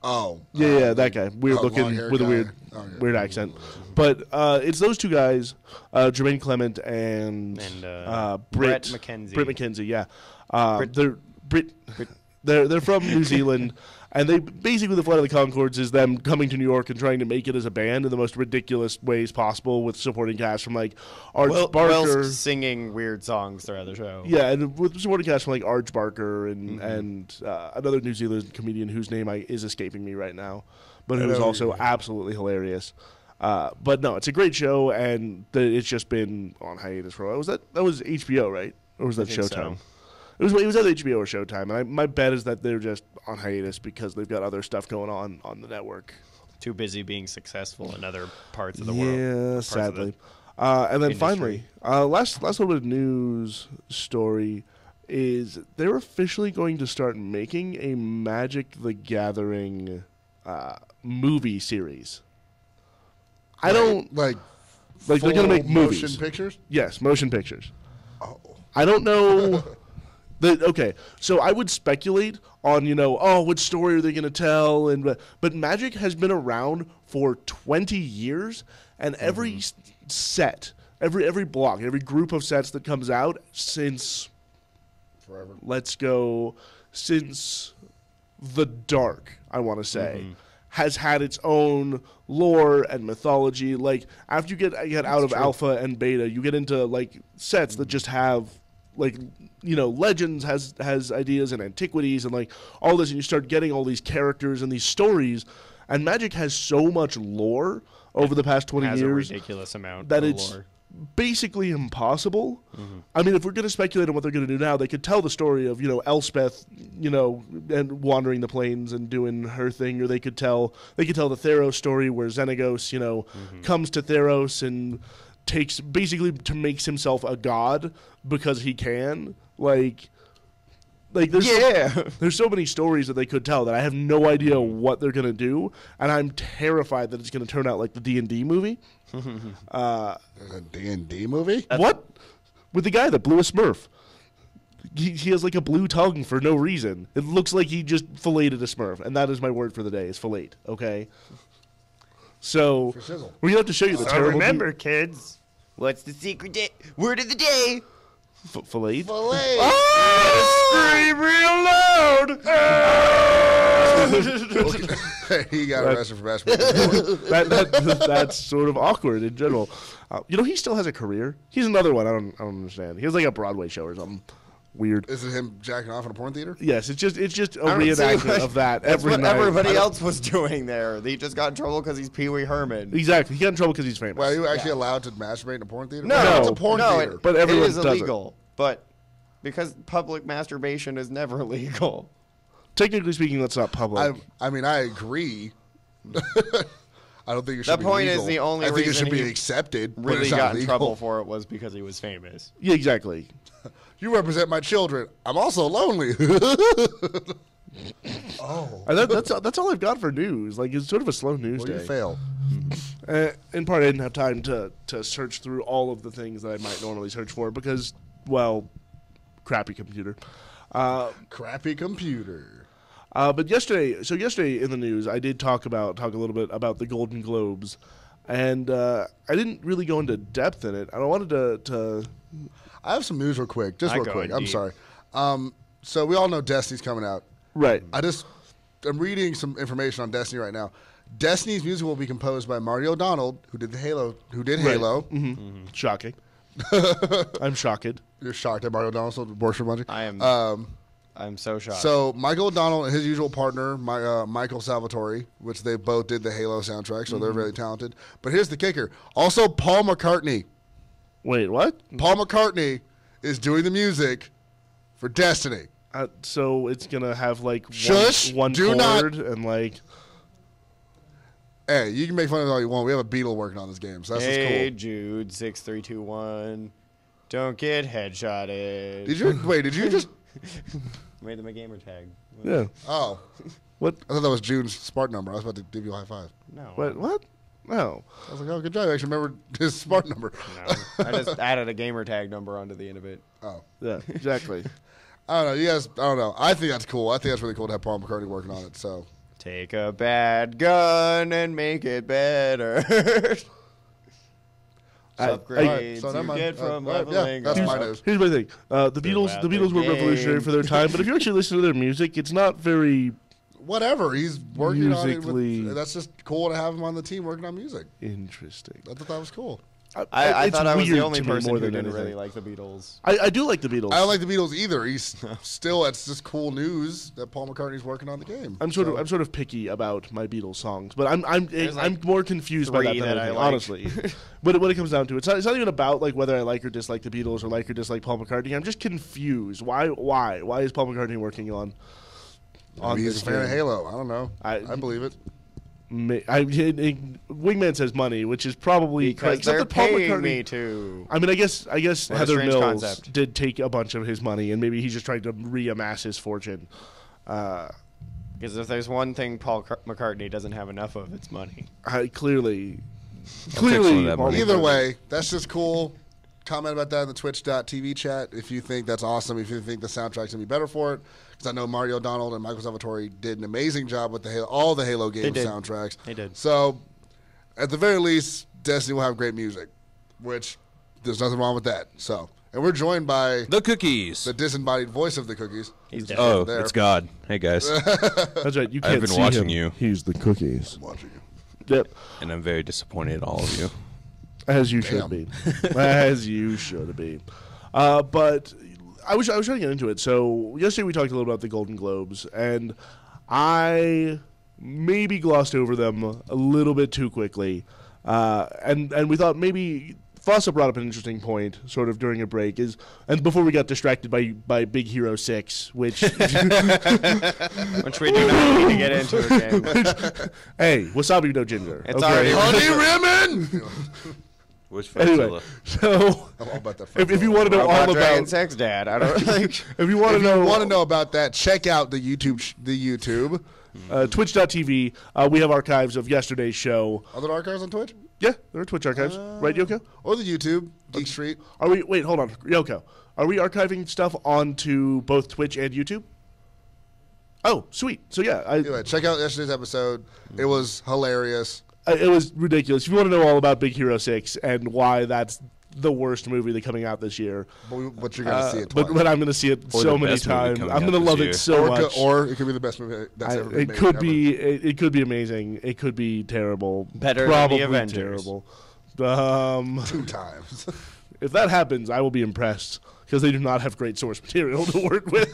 Oh. Yeah, that guy. Weird looking with a weird accent. But it's those two guys, Jermaine Clement and Brett McKenzie. Britt McKenzie, yeah. They're from New Zealand. And they basically, the Flight of the Conchords is them coming to New York and trying to make it as a band in the most ridiculous ways possible with supporting cast from like Arch Barker, singing weird songs throughout the show. Yeah, and with supporting cast from like Arch Barker and another New Zealand comedian whose name is escaping me right now, but who's also absolutely hilarious. But no, it's a great show, and it's just been on hiatus for a while. That was HBO, right? Or was that Showtime? So. It was either HBO or Showtime, and my bet is that they're just on hiatus because they've got other stuff going on the network. Too busy being successful in other parts of the world. Yeah, sadly. And then finally, last little bit of news story is they're officially going to start making a Magic the Gathering movie series. I don't like they're going to make movies. Motion pictures? Yes, motion pictures. Oh. I don't know. Okay, so I would speculate on, which story are they going to tell? But Magic has been around for 20 years, and every set, every block, every group of sets that comes out since forever. Let's go since the Dark, I want to say, has had its own lore and mythology. Like after you get out of Alpha and Beta, you get into like sets that just have like Legends has ideas and Antiquities and like all this, and you start getting all these characters and these stories, and Magic has so much lore over the past 20 years, a ridiculous amount that of it's lore. Basically impossible. I mean, if we're going to speculate on what they're going to do now, they could tell the story of Elspeth, and wandering the plains and doing her thing, or they could tell the Theros story where Xenagos, comes to Theros and makes himself a god because he can. Like there's so many stories that they could tell that I have no idea what they're gonna do, and I'm terrified that it's gonna turn out like the D&D movie. There's a D&D movie? What? With the guy that blew a Smurf. he has like a blue tongue for no reason. It looks like he just filleted a Smurf, and that is my word for the day, is fillet, okay? So, we're going to have to show you the terrible... remember, kids, what's the secret word of the day? Fillet? Fillet. Scream real loud! He got arrested for basketball. That's sort of awkward in general. He still has a career. He's another one. I don't understand. He has like a Broadway show or something weird. Is it him jacking off in a porn theater? Yes, it's just a reenactment of that That's every what night. everybody else was doing there. He just got in trouble because he's Pee Wee Herman. Exactly. He got in trouble because he's famous. Well, are you actually allowed to masturbate in a porn theater? No, it's a porn theater. But everyone it is does illegal. But because public masturbation is never legal. Technically speaking, that's not public. I mean, I agree. I don't think it should The be point legal. is the only I think it reason should be he accepted. but really it's not got in legal. trouble for it was because he was famous. Yeah, exactly. You represent my children. I'm also lonely. That's all I've got for news. Like, it's sort of a slow news Well, day. you fail. In part, I didn't have time to search through all of the things that I might normally search for because, well, crappy computer. Crappy computer. But yesterday in the news, I did talk a little bit about the Golden Globes, and I didn't really go into depth in it. I wanted to. I have some news real quick, just real quick. I'm deep. sorry. So we all know Destiny's coming out. Right. I'm reading some information on Destiny right now. Destiny's music will be composed by Marty O'Donnell, who did Halo. Mm-hmm. Mm-hmm. Shocking. I'm shocked. You're shocked that Marty O'Donnell still works for Bungie? I am. I'm so shocked. So Michael O'Donnell and his usual partner, Michael Salvatore, which they both did the Halo soundtrack, so they're very talented. But here's the kicker. Also, Paul McCartney. Wait, what? Paul McCartney is doing the music for Destiny. So it's gonna have like one do chord and like. Hey, you can make fun of it all you want. We have a Beatle working on this game, so that's just cool. Hey Jude, 6321, don't get headshotted. Did you just made them a gamer tag? Yeah. Oh. What? I thought that was June's Spark number. I was about to give you a high five. No. What? No. I was like, oh, good job. I actually remember his Spark number. No. I just added a gamer tag number onto the end of it. Oh. Yeah, exactly. I don't know. You guys, I don't know. I think that's cool. I think that's really cool to have Paul McCartney working on it. So take a bad gun and make it better. Upgrades you get from leveling. That's my news. Here's my thing. The Beatles were revolutionary for their time, but if you actually listen to their music, it's not very. Whatever. He's working musically on it. That's just cool to have him on the team working on music. Interesting. I thought that was cool. I thought I was the only to me person more who than didn't anything. really like the Beatles. I do like the Beatles. I don't like the Beatles either. He's still. It's just cool news that Paul McCartney's working on the game. I'm sort of picky about my Beatles songs, but I'm more confused by that than that I anything, like. honestly. But when it comes down to it, it's not even about like whether I like or dislike the Beatles or like or dislike Paul McCartney. I'm just confused. Why is Paul McCartney working on? Maybe he's a fan of Halo. I don't know. I believe it. Wingman says money, which is probably because they're paying me to. I mean, I guess Heather Mills concept. did take a bunch of his money, and maybe he's just trying to re-amass his fortune. Because if there's one thing Paul McCartney doesn't have enough of, it's money. Clearly. Either way, that's just cool. Comment about that in the twitch.tv chat if you think that's awesome, if you think the soundtrack's going to be better for it. Because I know Mario O'Donnell and Michael Salvatore did an amazing job with all the Halo game soundtracks. They did. So, at the very least, Destiny will have great music, which there's nothing wrong with that. So, and we're joined by the Cookies, the disembodied voice of the Cookies. It's God. Hey guys. That's right. You can't I've been see watching him. you. He's the Cookies. I'm watching you. Yep. And I'm very disappointed in all of you. As you should be. As you should be. But I was trying to get into it. So yesterday we talked a little about the Golden Globes, and I maybe glossed over them a little bit too quickly. And we thought maybe Fasa brought up an interesting point sort of during a break, and before we got distracted by Big Hero 6, which we do not need to get into again. Hey, wasabi no ginger. It's already Honey Rimmon! Anyway, so if you want to know all about sex, Dad, I don't think. If you want to know about that, check out the YouTube. Twitch.tv. We have archives of yesterday's show. Are there archives on Twitch? Yeah, there are Twitch archives. Right, Yoko? Or the YouTube, Geek Street. Are we? Wait, hold on. Yoko. Are we archiving stuff onto both Twitch and YouTube? Oh, sweet. So, yeah. Anyway, check out yesterday's episode. It was hilarious. It was ridiculous. If you want to know all about Big Hero 6 and why that's the worst movie that's coming out this year. But you're going to see it twice. But I'm going to see it so many times. I'm going to love it so much. Or it could be the best movie that's ever been made. It could be amazing. It could be terrible. Better Probably than the Avengers. Terrible. 2 times. If that happens, I will be impressed because they do not have great source material to work with.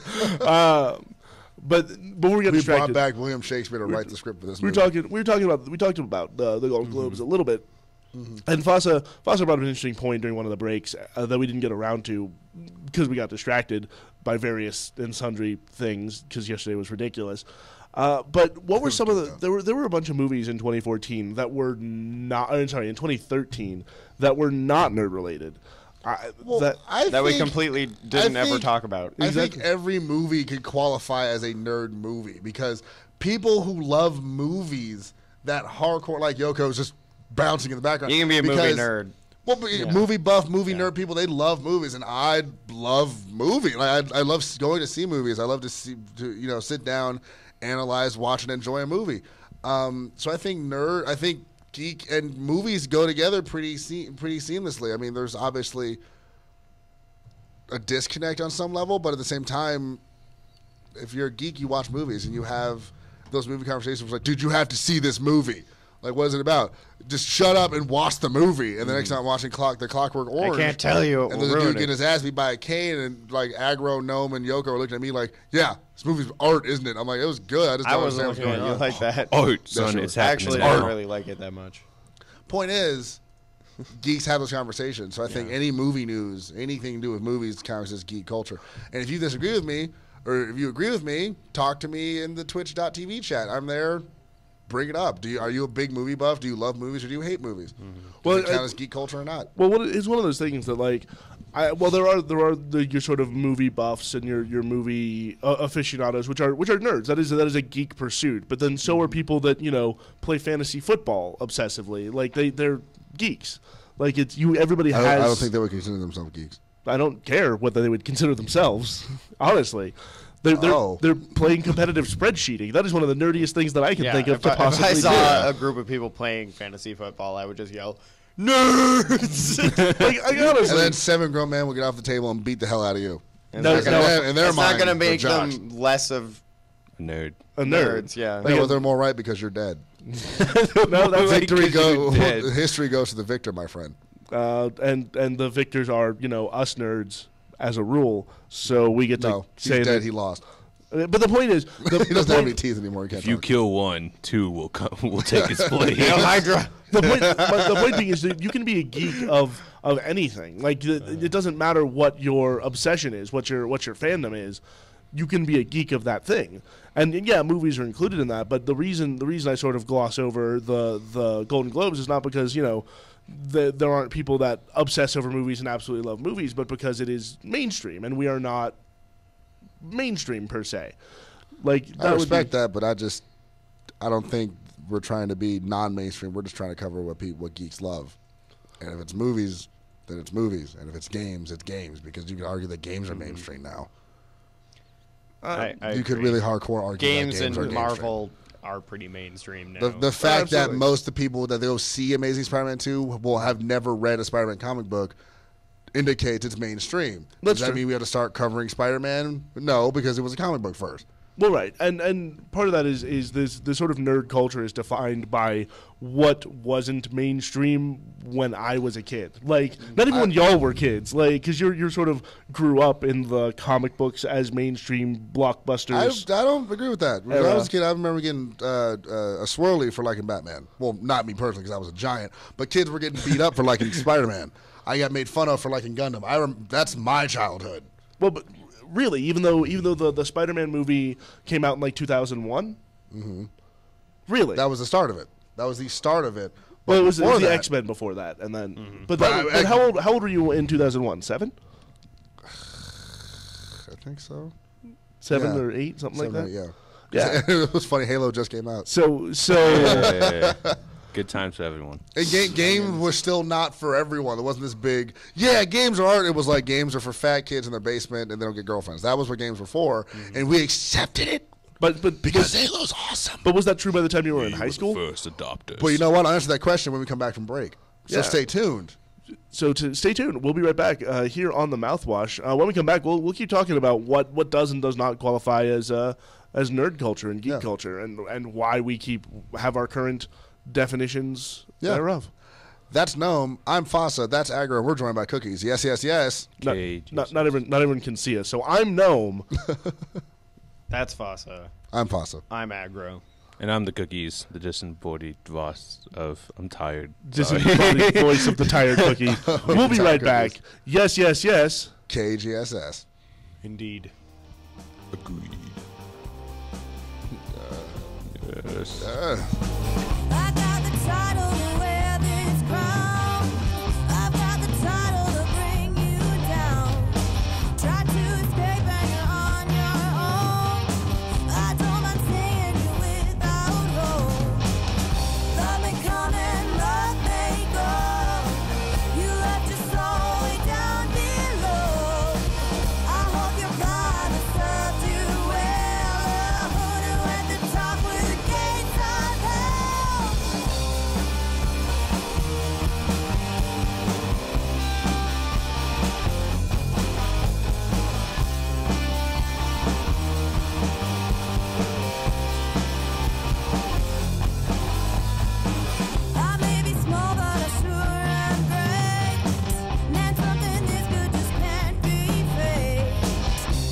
But we're getting distracted. We brought back William Shakespeare to write the script for this movie. We talked about the Golden Globes a little bit. And Fasa brought up an interesting point during one of the breaks that we didn't get around to because we got distracted by various and sundry things because yesterday was ridiculous. But what were some of the? There were a bunch of movies in 2014 that were not. In 2013 that were not nerd related. That we completely didn't ever talk about. I think every movie could qualify as a nerd movie because people who love movies that hardcore, like Yoko's just bouncing in the background. You can be a movie nerd. Well, movie buff, movie nerd people, they love movies, and I love movies. Like I love going to see movies. I love to sit down, analyze, watch, and enjoy a movie. So I think geek and movies go together pretty seamlessly. I mean, there's obviously a disconnect on some level, but at the same time, if you're a geek, you watch movies, and you have those movie conversations like, dude, you have to see this movie. Like, what is it about? Just shut up and watch the movie. And the next time I'm watching The Clockwork Orange. I can't tell you. And there's a dude getting his ass beat by a cane, and like Aggro, Gnome, and Yoko are looking at me like, yeah, this movie's art, isn't it? I'm like, it was good. I wasn't looking at you like that. Art, son, it's happening. Actually, I don't really like it that much. Point is, geeks have those conversations. So I think any movie news, anything to do with movies, counts as geek culture. And if you disagree with me, or if you agree with me, talk to me in the Twitch.tv chat. I'm there. Bring it up. Are you a big movie buff? Do you love movies or do you hate movies? Well, does it count as geek culture or not? Well, it's one of those things that like, there are your sort of movie buffs and your movie aficionados, which are nerds. That is a geek pursuit. But then so are people that play fantasy football obsessively. Like they're geeks. Like everybody has. I don't think they would consider themselves geeks. I don't care what they would consider themselves. Honestly. They're playing competitive spreadsheeting. That is one of the nerdiest things that I can think of to possibly do. If I saw a group of people playing fantasy football, I would just yell, "Nerds!" And then 7 grown men will get off the table and beat the hell out of you. And it's not going to make them less of a nerd. Nerds, yeah. Well, they're more right because you're dead. History goes to the victor, my friend. And the victors are us nerds. As a rule, so we get to say he's dead. that He lost. But the point is, he doesn't have any teeth anymore. If you kill one, 2 will take his place. Hydra. The point being is that you can be a geek of anything. Like it doesn't matter what your obsession is, what your fandom is. You can be a geek of that thing, and yeah, movies are included in that. But the reason I sort of gloss over the Golden Globes is not because there aren't people that obsess over movies and absolutely love movies, but because it is mainstream, and we are not mainstream per se. Like I respect that, but I don't think we're trying to be non-mainstream. We're just trying to cover what geeks love. And if it's movies, then it's movies, and if it's games, it's games, because you can argue that games are mainstream now. I you could really hardcore argue games that games and are Marvel are pretty mainstream now. The fact that most of the people that they'll see Amazing Spider-Man 2 will have never read a Spider-Man comic book indicates it's mainstream. Does that mean we have to start covering Spider-Man? No, because it was a comic book first. Well, right, and part of that is this sort of nerd culture is defined by what wasn't mainstream when I was a kid. Like, not even when y'all were kids. Like, because you're sort of grew up in the comic books as mainstream blockbusters. I don't agree with that. When I was a kid, I remember getting a swirly for liking Batman. Well, not me personally because I was a giant, but kids were getting beat up for liking Spider-Man. I got made fun of for liking Gundam. That's my childhood. Well, but really, even though the Spider-Man movie came out in like 2001, really, that was the start of it. That was the start of it. Well, it was the X-Men before that, and then. But how old were you in 2001? 7? I think so. 7 or 8, something like that. Yeah. Yeah. It was funny. Halo just came out. So Good times for everyone. And games were still not for everyone. It wasn't this big. Yeah, games are art. It was like games are for fat kids in their basement and they don't get girlfriends. That was what games were for, and we accepted it. But because Halo's awesome. But was that true by the time you were in high school? First adopters. But you know what? I'll answer that question when we come back from break. So stay tuned. So stay tuned. We'll be right back here on the Mouthwash. When we come back, we'll keep talking about what does and does not qualify as nerd culture and geek culture, and why we have our current definitions thereof. That's Gnome. I'm Fasa. That's Aggro. We're joined by Cookies. Yes, yes, yes. Not everyone can see us. So I'm Gnome. That's Fasa. I'm Fasa. I'm Aggro. And I'm the Cookies, the disembodied voice of I'm tired. Disembodied voice of the tired Cookie. We'll be right back. Yes, yes, yes. KGSS. Indeed. Agreed. Yes. I got the title to wear this crown. I've got the title to bring you down. Try to escape and you're on your own. I don't mind seeing you without hope. Love me come and love me go. You left your soul way down below. I hope your God has served you well. A hoodoo at the top with the gates of hell. I may be small, but I sure am great. Man, something this good just can't be faked.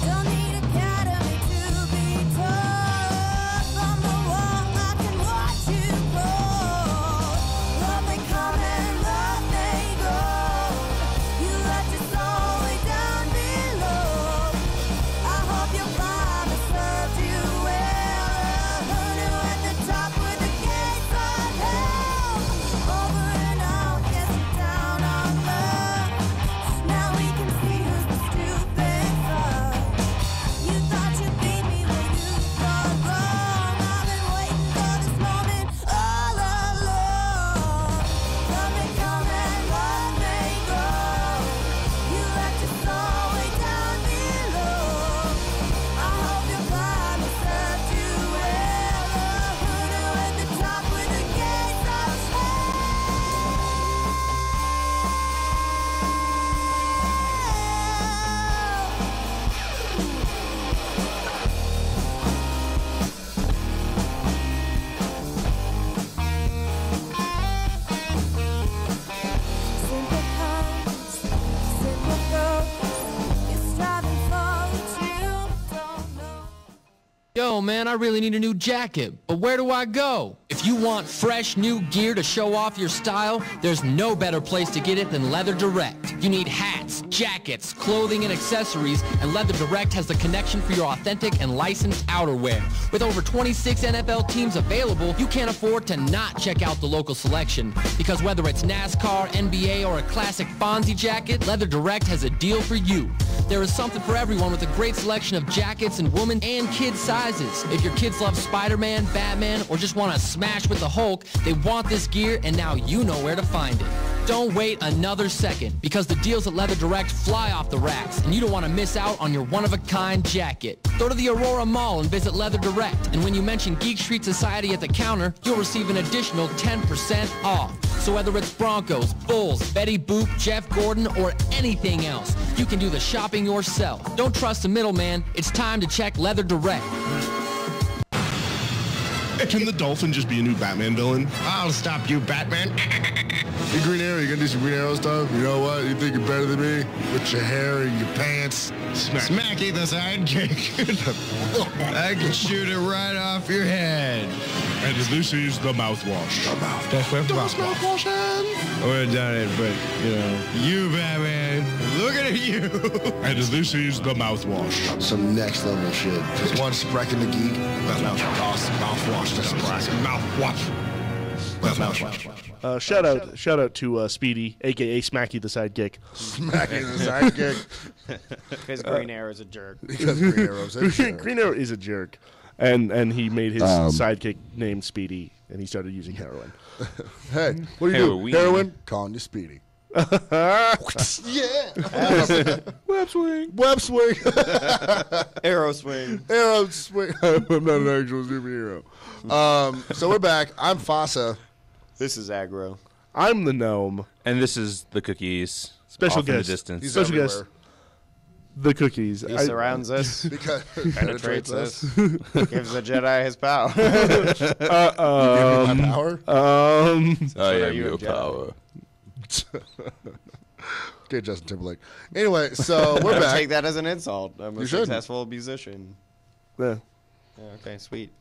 Don't need academy to be tough. From the wall, I can watch you grow. Love may come and love may go. You left your soul way down below. I hope your father served you well. A hoodoo at the top with the gates of hell. Over and out, yes, you're down on love. Now we can see who's the stupid fuck. You thought you beat me, well you thought wrong. I've been waiting for this moment all along. Love may come and love may go. You left your soul way down below. I hope your father served you well. A hoodoo at the top with the gates of simple comes, simple goes. You're striving for what you don't know. Yo, man, I really need a new jacket, but where do I go? If you want fresh new gear to show off your style, there's no better place to get it than Leather Direct. You need hats, jackets, clothing, and accessories, and Leather Direct has the connection for your authentic and licensed outerwear. With over 26 NFL teams available, you can't afford to not check out the local selection. Because whether it's NASCAR, NBA, or a classic Fonzie jacket, Leather Direct has a deal for you. There is something for everyone with a great selection of jackets in women and kids sizes. If your kids love Spider-Man, Batman, or just want to smash with the Hulk, they want this gear, and now you know where to find it. Don't wait another second, because the deals at Leather Direct fly off the racks, and you don't want to miss out on your one-of-a-kind jacket. Go to the Aurora Mall and visit Leather Direct, and when you mention Geekstreetsociety at the counter, you'll receive an additional 10% off. So whether it's Broncos, Bulls, Betty Boop, Jeff Gordon, or anything else, you can do the shopping yourself. Don't trust the middleman. It's time to check Leather Direct. Can the Dolphin just be a new Batman villain? I'll stop you, Batman. Hey, Green Arrow, you gonna do some Green Arrow stuff? You know what? You think you're better than me? With your hair and your pants. Smacky the sidekick. I can shoot it right off your head. And this is the mouthwash. That's what Mouthwash hand. I would have done it, but, you know, you, Batman, looking at you. And this is the mouthwash. Some next level shit. Just one Spreaking the Geek. Mouthwash. That's classic. Mouthwash. Shout out to Speedy, aka Smacky the Sidekick. Smacky the Sidekick. Because Green Arrow's a jerk. Because Green Arrow's a jerk. Green Arrow is a jerk. And he made his sidekick named Speedy, and he started using heroin. Hey, what do you do? Heroin? Calling you Speedy. Yeah. Web swing. Web swing. Arrow swing. Arrow swing. I'm not an actual superhero. So we're back. I'm Fasa. This is Aggro. I'm the gnome. And this is the cookies. Special off in the guest. distance. He's Special everywhere. guest. The cookies. He surrounds us, Because penetrates us, gives the Jedi his power. You give me my power? I am you your a Jedi? power. Okay, Justin Timberlake. Anyway, so we're I back. take that as an insult. I'm a You shouldn't. successful musician. Yeah. Yeah, okay, sweet.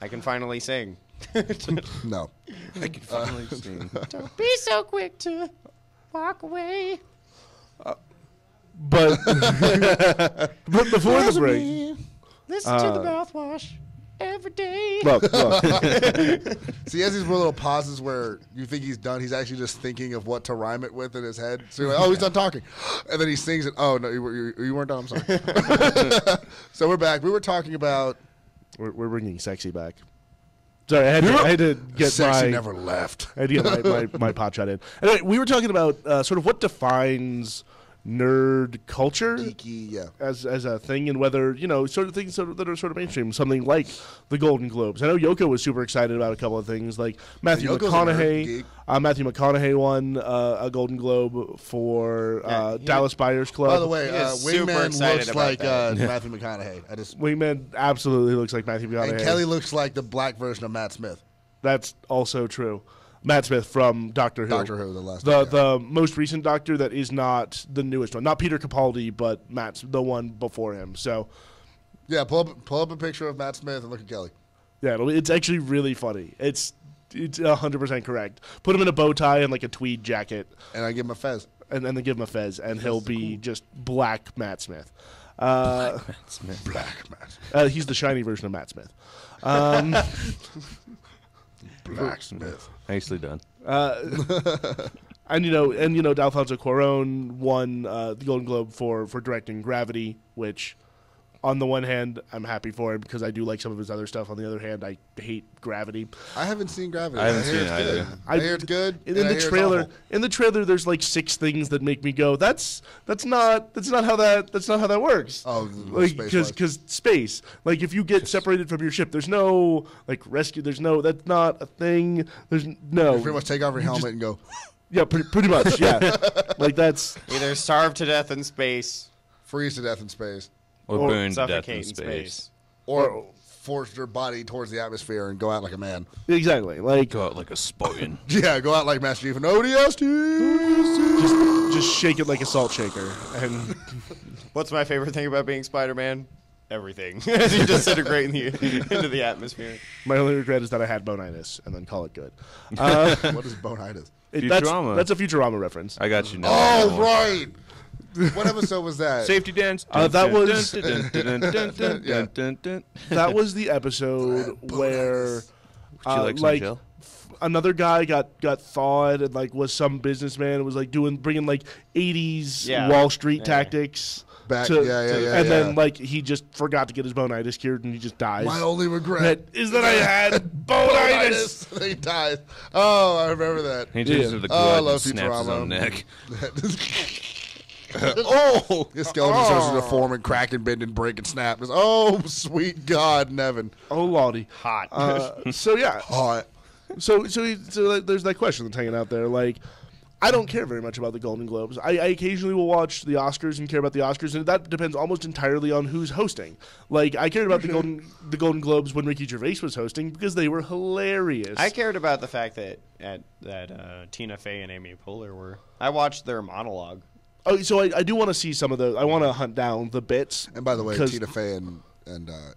I can finally sing. No. I can finally sing. Don't be so quick to walk away. But before the break, Listen to the mouthwash every day. look. See, he has these little pauses where you think he's done. He's actually just thinking of what to rhyme it with in his head. So you're like, oh, he's done talking. And then he sings it. Oh, no, you weren't done. I'm sorry. So we're back. We were talking about... We're bringing sexy back. Sorry, I had to get Sexy my... never left. I had to get my pot shot in. Anyway, we were talking about sort of what defines nerd culture Geeky, yeah. as a thing, and whether, sort of things that are sort of mainstream, something like the Golden Globes. I know Yoko was super excited about a couple of things, like Matthew Yoko's a nerd geek. McConaughey. Matthew McConaughey won a Golden Globe for Dallas Buyers Club. By the way, He is super Wingman excited looks about like that. Matthew McConaughey. Wingman absolutely looks like Matthew McConaughey. And Kelly looks like the black version of Matt Smith. That's also true. Matt Smith from Doctor Who. Doctor Who, the last one, the most recent Doctor that is not the newest one, not Peter Capaldi, but the one before him. So, yeah, pull up a picture of Matt Smith and look at Kelly. yeah, it's actually really funny. It's 100% correct. Put him in a bow tie and like a tweed jacket, And I give him a fez. and then give him a fez, and he'll be just black Matt Smith. Black Matt. He's the shiny version of Matt Smith. Black Smith. Nicely done. And Alfonso Cuarón won the Golden Globe for directing Gravity, which, on the one hand, I'm happy for him because I do like some of his other stuff. On the other hand, I hate Gravity. I haven't seen Gravity. I haven't seen it either. I hear it's good. In and I the hear it's trailer, awful. there's like 6 things that make me go, that's not how that works. Oh, because space. Like if you get separated from your ship, there's no like rescue. There's no, that's not a thing. There's no. You pretty much take off your helmet and go. Yeah, pretty much. Yeah, like that's Either starve to death in space Freeze to death in space. Or burn to death suffocate in space. Or force your body towards the atmosphere and go out like a man. exactly like Go out like a Spartan. Yeah, go out like Master Chief and nobody else just shake it like a salt shaker. And What's my favorite thing about being Spider-Man? Everything. As you disintegrate into the atmosphere. my only regret is that I had bonitis, and then call it good. What is bonitis? Futurama. That's a Futurama reference. I got you now. Oh, right. What episode was that? Safety dance. That was Yeah. that was the episode where Would you like some like gel? another guy got thawed and like was some businessman and was like bringing like 80s Yeah. Wall Street Yeah. tactics Back- to, yeah, and then yeah. like he just forgot to get his bonitis cured and he just dies. My only regret is that I had bonitis. He dies. Oh, I remember that. He turns to the Oh, I glove love and snaps his Futurama. own neck. Oh, his skeleton starts to deform and crack and bend and break and snap. Just, oh, sweet God, Nevin. Oh, lordy. Hot. So yeah. Hot. So there's that question that's hanging out there. Like, I don't care very much about the Golden Globes. I occasionally will watch the Oscars and care about the Oscars, and that depends almost entirely on who's hosting. Like, I cared about the Golden Globes when Ricky Gervais was hosting because they were hilarious. I cared about the fact that Tina Fey and Amy Poehler were. I watched their monologue. Oh, so I do want to see some of the. I want to hunt down the bits. And by the way, 'cause Tina Fey and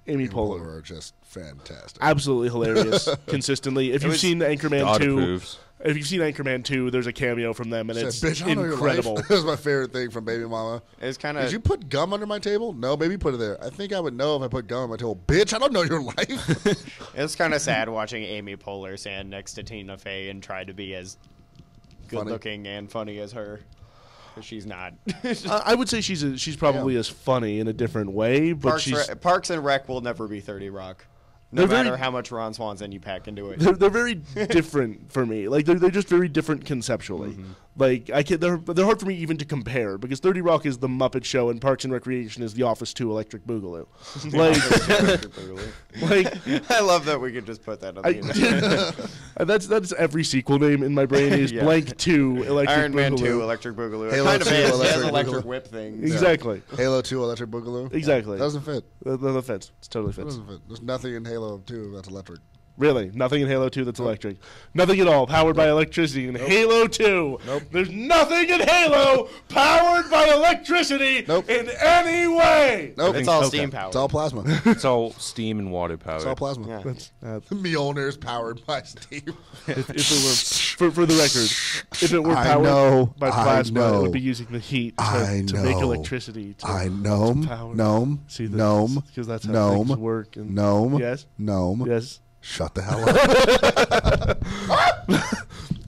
Amy Poehler are just fantastic. absolutely hilarious consistently. If you've seen Anchorman God 2, approves. if you've seen Anchorman 2, there's a cameo from them, and Said, it's bitch, I know your incredible. life. That was my favorite thing from Baby Mama. It's kind Did of. you put gum under my table? No, maybe put it there. I think I would know if I put gum on my table. Bitch, I don't know your life. It's kind of sad watching Amy Poehler stand next to Tina Fey and try to be as good-looking and funny as her. She's not. I would say she's probably as funny in a different way, but Parks and Rec will never be 30 Rock. No matter how much Ron Swanson you pack into it. They're very different for me. Like they're just very different conceptually. Like they're hard for me even to compare because 30 Rock is the Muppet Show and Parks and Recreation is The Office 2 Electric Boogaloo. Like I love that we could just put that on the internet. That's every sequel name in my brain is blank 2 Electric Iron Boogaloo. Man 2 Electric Boogaloo. Halo Kind of 2 has Electric whip thing. Exactly. Halo 2 Electric Boogaloo. Exactly. Doesn't fit. That fits. It totally fits. Doesn't fit. There's nothing in Halo 2 that's electric. Really? Nothing in Halo 2 that's electric? Nothing at all powered by electricity in Halo 2? Nope. There's nothing in Halo powered by electricity in any way! Nope. It's all steam powered. It's all plasma. It's all steam and water powered. It's all plasma. Yeah. Mjolnir's powered by steam. If it were, for the record, if it were powered by plasma, it would be using the heat to make electricity. Gnome. See, Gnome. Because that's how things work. And Gnome. Yes? Gnome. Yes? Shut the hell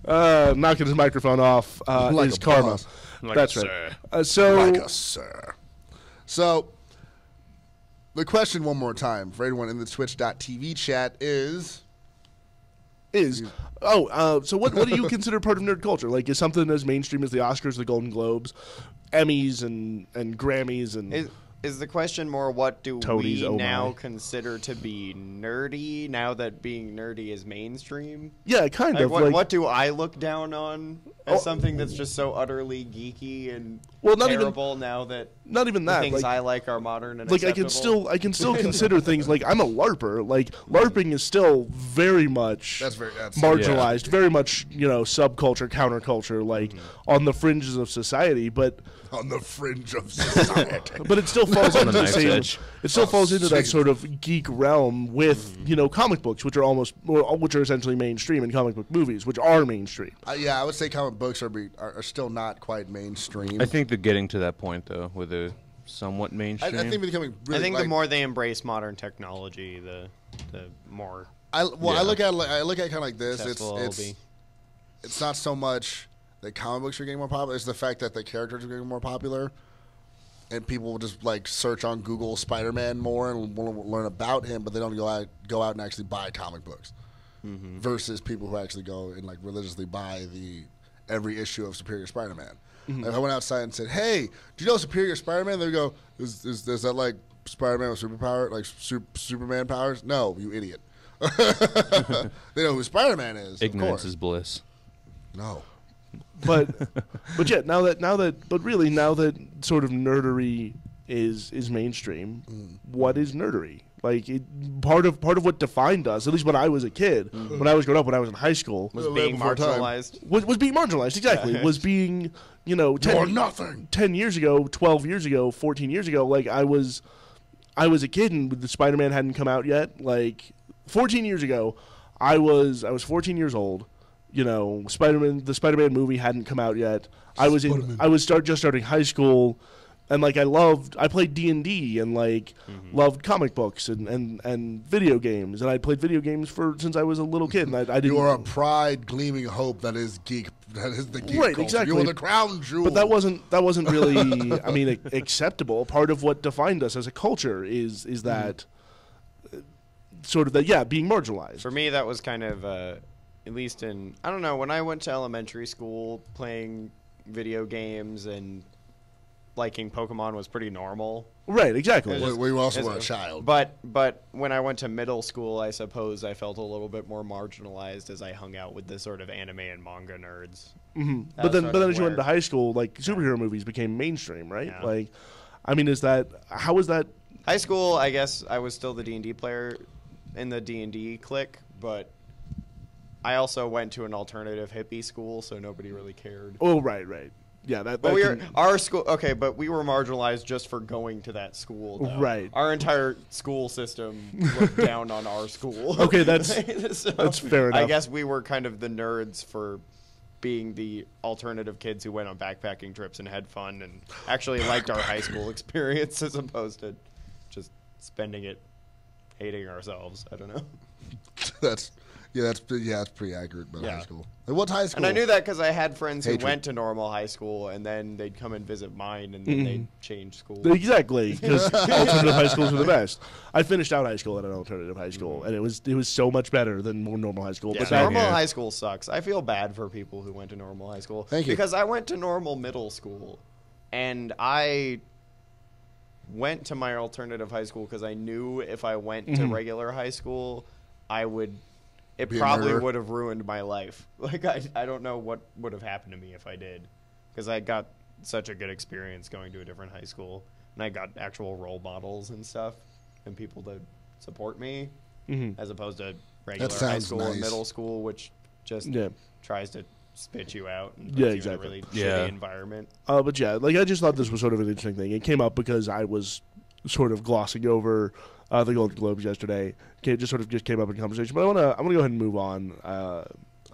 up. Knocking his microphone off Like is a karma. boss. That's right. So, Like a sir. So, the question one more time for everyone in the twitch.tv chat is... so what do you consider part of nerd culture? Like, is something as mainstream as the Oscars, the Golden Globes, Emmys, and Grammys, and... Is the question more what do Toadies, we now consider to be nerdy now that being nerdy is mainstream? Yeah, kind of. What do I look down on as something that's just so utterly geeky and terrible now that not even that the things like, I like are modern and like acceptable? I can still consider things like I'm a LARPer. Like LARPing is still very much that's marginalized, very much subculture, counterculture, like on the fringes of society, but. On the fringe of society. But it still falls into the same. It still falls into that sort of geek realm with comic books, which are essentially mainstream, and comic book movies, which are mainstream. Yeah, I would say comic books are still not quite mainstream. I think they're getting to that point though, where they're somewhat mainstream. I think they're becoming. Really, I think the more they embrace modern technology, the more. I look at it kind of like this. It's not so much. The comic books are getting more popular. It's the fact that the characters are getting more popular, and people will just like search on Google Spider-Man more and want to learn about him, but they don't go out and actually buy comic books. Versus people who actually go and like religiously buy every issue of Superior Spider-Man. Like, if I went outside and said, "Hey, do you know Superior Spider-Man?" They go, "Is that like Spider-Man with superpower, like Superman powers?" No, you idiot. They know who Spider-Man is. Ignorance is bliss. No. But yeah, now that sort of nerdery is mainstream, what is nerdery? Like part of what defined us, at least when I was a kid, when I was growing up, when I was in high school, was being marginalized. Was being marginalized, exactly. Was being 10 years ago, 12 years ago, 14 years ago, like I was a kid and the Spider-Man hadn't come out yet. Like 14 years ago, I was 14 years old. The Spider-Man movie hadn't come out yet. I was just starting high school, and like I played D&D and like loved comic books and video games, and I played video games since I was a little kid. And I didn't. You are a pride, gleaming hope that is geek. That is the geek. Right, culture. exactly. You are the crown jewel. But that wasn't really acceptable. Part of what defined us as a culture is that sort of that being marginalized. For me, that was kind of. At least in, I don't know, when I went to elementary school, playing video games and liking Pokemon was pretty normal. Right, exactly. We also were a child. But when I went to middle school, I suppose I felt a little bit more marginalized as I hung out with the sort of anime and manga nerds. But then as you went into high school, like superhero movies became mainstream, right? Yeah. Like, I mean, how was that? High school, I guess I was still the D&D player in the D&D clique, but I also went to an alternative hippie school, so nobody really cared. Oh, right. Yeah, our school. Okay, but we were marginalized just for going to that school. Though. Right. Our entire school system looked down on our school. Okay, that's fair enough. I guess we were kind of the nerds for being the alternative kids who went on backpacking trips and had fun and actually liked our high school experience as opposed to just spending it hating ourselves. I don't know. that's pretty accurate about high school. Like, what's high school? And I knew that because I had friends who Hatred. went to normal high school, and then they'd come and visit mine, and then they'd change school. Exactly, because alternative high schools are the best. I finished out high school at an alternative high school, and it was so much better than more normal high school. Yeah, But normal high school sucks. I feel bad for people who went to normal high school. Thank you. Because I went to normal middle school, and I went to my alternative high school because I knew if I went to regular high school, it Be a probably murderer. would have ruined my life. Like, I don't know what would have happened to me if I did, because I got such a good experience going to a different high school, and I got actual role models and stuff, and people to support me, as opposed to regular high sounds school or nice. middle school, which just tries to spit you out and puts Yeah, you in exactly. a really shitty environment. But yeah, like I just thought this was sort of an interesting thing. It came up because I was sort of glossing over the Golden Globes yesterday. It just came up in conversation. But I'm gonna go ahead and move on.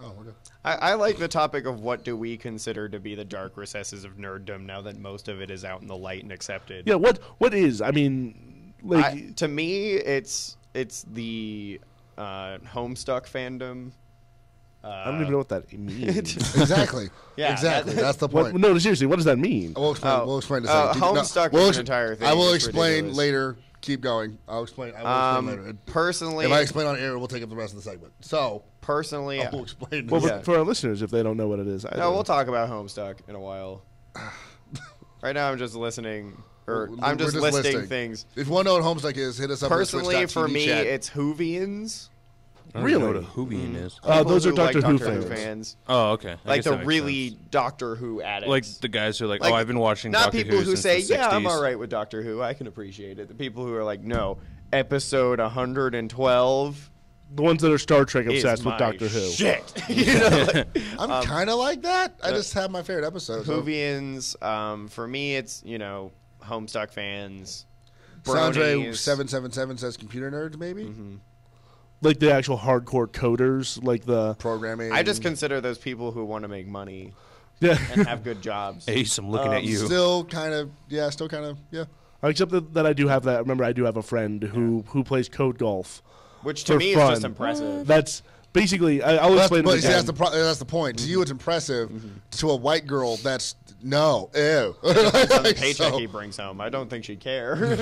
Okay. I like the topic of what do we consider to be the dark recesses of nerddom now that most of it is out in the light and accepted. Yeah, what is? I mean, like to me, it's the Homestuck fandom. I don't even know what that means. Exactly. Yeah, exactly. That's the point. No, seriously, what does that mean? We'll explain in a second. Homestuck is an entire thing. I will It's explain ridiculous. later. Keep going. I'll explain later. Personally, if I explain on air, we'll take up the rest of the segment. So personally, I will explain. Well, but for our listeners, if they don't know what it is, we'll talk about Homestuck in a while. Right now, I'm just listening, I'm just listing things. If you want to know what Homestuck is, hit us up. Personally, for me, chat. it's Whovians. I don't know what a Whovian is. Those are People Doctor who Who like fans. Oh, okay. I Like guess the that makes really sense. Doctor Who addicts. Like the guys who are like, oh, I've been watching Not Doctor people Who who since say, the 60s. yeah, I'm all right with Doctor Who. I can appreciate it. The people who are like, no, episode 112. The ones that are Star Trek is obsessed with my Doctor Who. Shit. You know, like, I'm kind of like that. I just have my favorite episodes. Whovians, for me, it's, Homestuck fans. Sandre bronies. 777 says computer nerds, maybe. Like the actual hardcore coders, like the programming. I just consider those people who want to make money Yeah. and have good jobs. Ace, I'm looking at you. Still kind of, yeah. Except that I do have that. Remember, I do have a friend who plays code golf, Which to for me fun. is just impressive. That's basically. I'll explain. But it see, again. that's the point. To you, it's impressive. To a white girl, that's no. Ew. The paycheck he brings home. I don't think she'd care.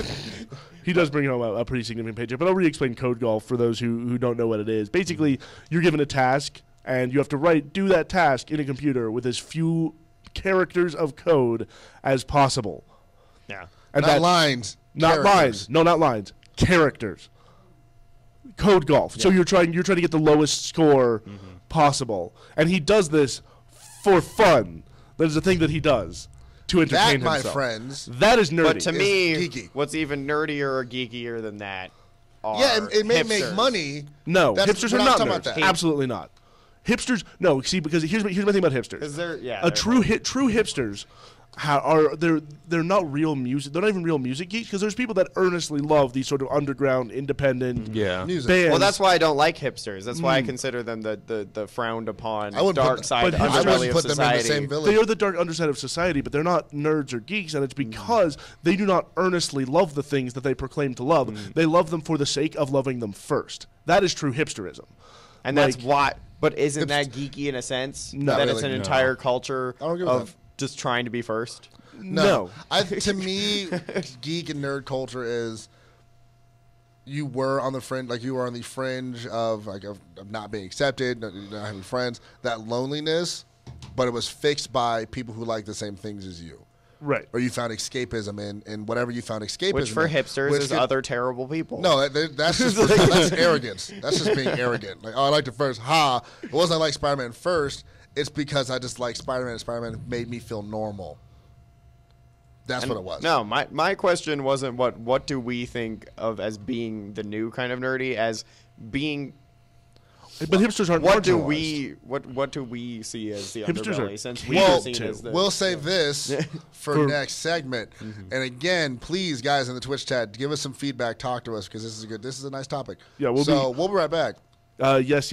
He does bring home a pretty significant paycheck. But I'll re-explain code golf for those who don't know what it is. Basically, you're given a task, and you have to do that task in a computer with as few characters of code as possible. Yeah. And Not lines. Not characters. lines. No, not lines. Characters. Code golf. So you're trying to get the lowest score possible, and he does this for fun. That is a thing that he does to entertain That, my himself. friends, that is nerdy. But to me, geeky. what's even nerdier or geekier than that are Yeah, it may make hipsters. money. No, That's- hipsters we're are not not talking about nerds. that. Absolutely not. Hipsters, no. See, because here's my thing about hipsters. Is there? Yeah. A true hipsters they're not real music. They're not even real music geeks because there's people that earnestly love these sort of underground, independent Music. bands. Well, that's why I don't like hipsters. That's why I consider them the frowned upon I wouldn't dark put- side but hipsters- underbelly I of wouldn't put them in society. the same village. They are the dark underside of society, but they're not nerds or geeks, and it's because they do not earnestly love the things that they proclaim to love. They love them for the sake of loving them first. That is true hipsterism. And Like- that's why. But isn't that geeky in a sense? No. that Not it's an really, no. entire culture I don't agree with of just trying to be first. No. To me, geek and nerd culture is you were on the fringe, like you were on the fringe of not being accepted, not having friends, that loneliness, but it was fixed by people who like the same things as you. Right. Or you found escapism in whatever you found escapism Which for in. hipsters Which is could- other terrible people. No, that's just that's arrogance. That's just being arrogant. Like, oh, I liked it first. Ha! It wasn't I liked Spider-Man first. It's because I just liked Spider-Man, and Spider-Man made me feel normal. That's what it was. No, my question wasn't what do we think of as being the new kind of nerdy, as being. But hipsters aren't What do marginalized. what do we see as the Hipsters underbelly? are Since we Well, are seen as the. we'll save this for next segment. And again, please, guys in the Twitch chat, give us some feedback. Talk to us because this is a nice topic. Yeah, we'll be right back. Yes.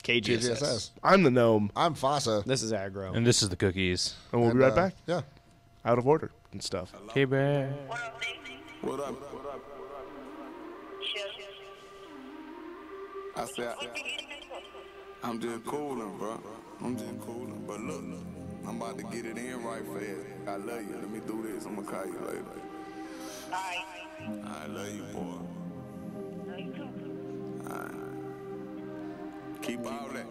KGSS. I'm the gnome. I'm Fasa. This is Aggro. And this is the cookies. And we'll be right back. Yeah. Out of order and stuff. Okay, back. What up? I said, I'm just cooling, bro. I'm just cooling. But look, I'm about to get it in right fast. I love you. Let me do this. I'm gonna call you later. I love you, boy. Alright. Keep all that.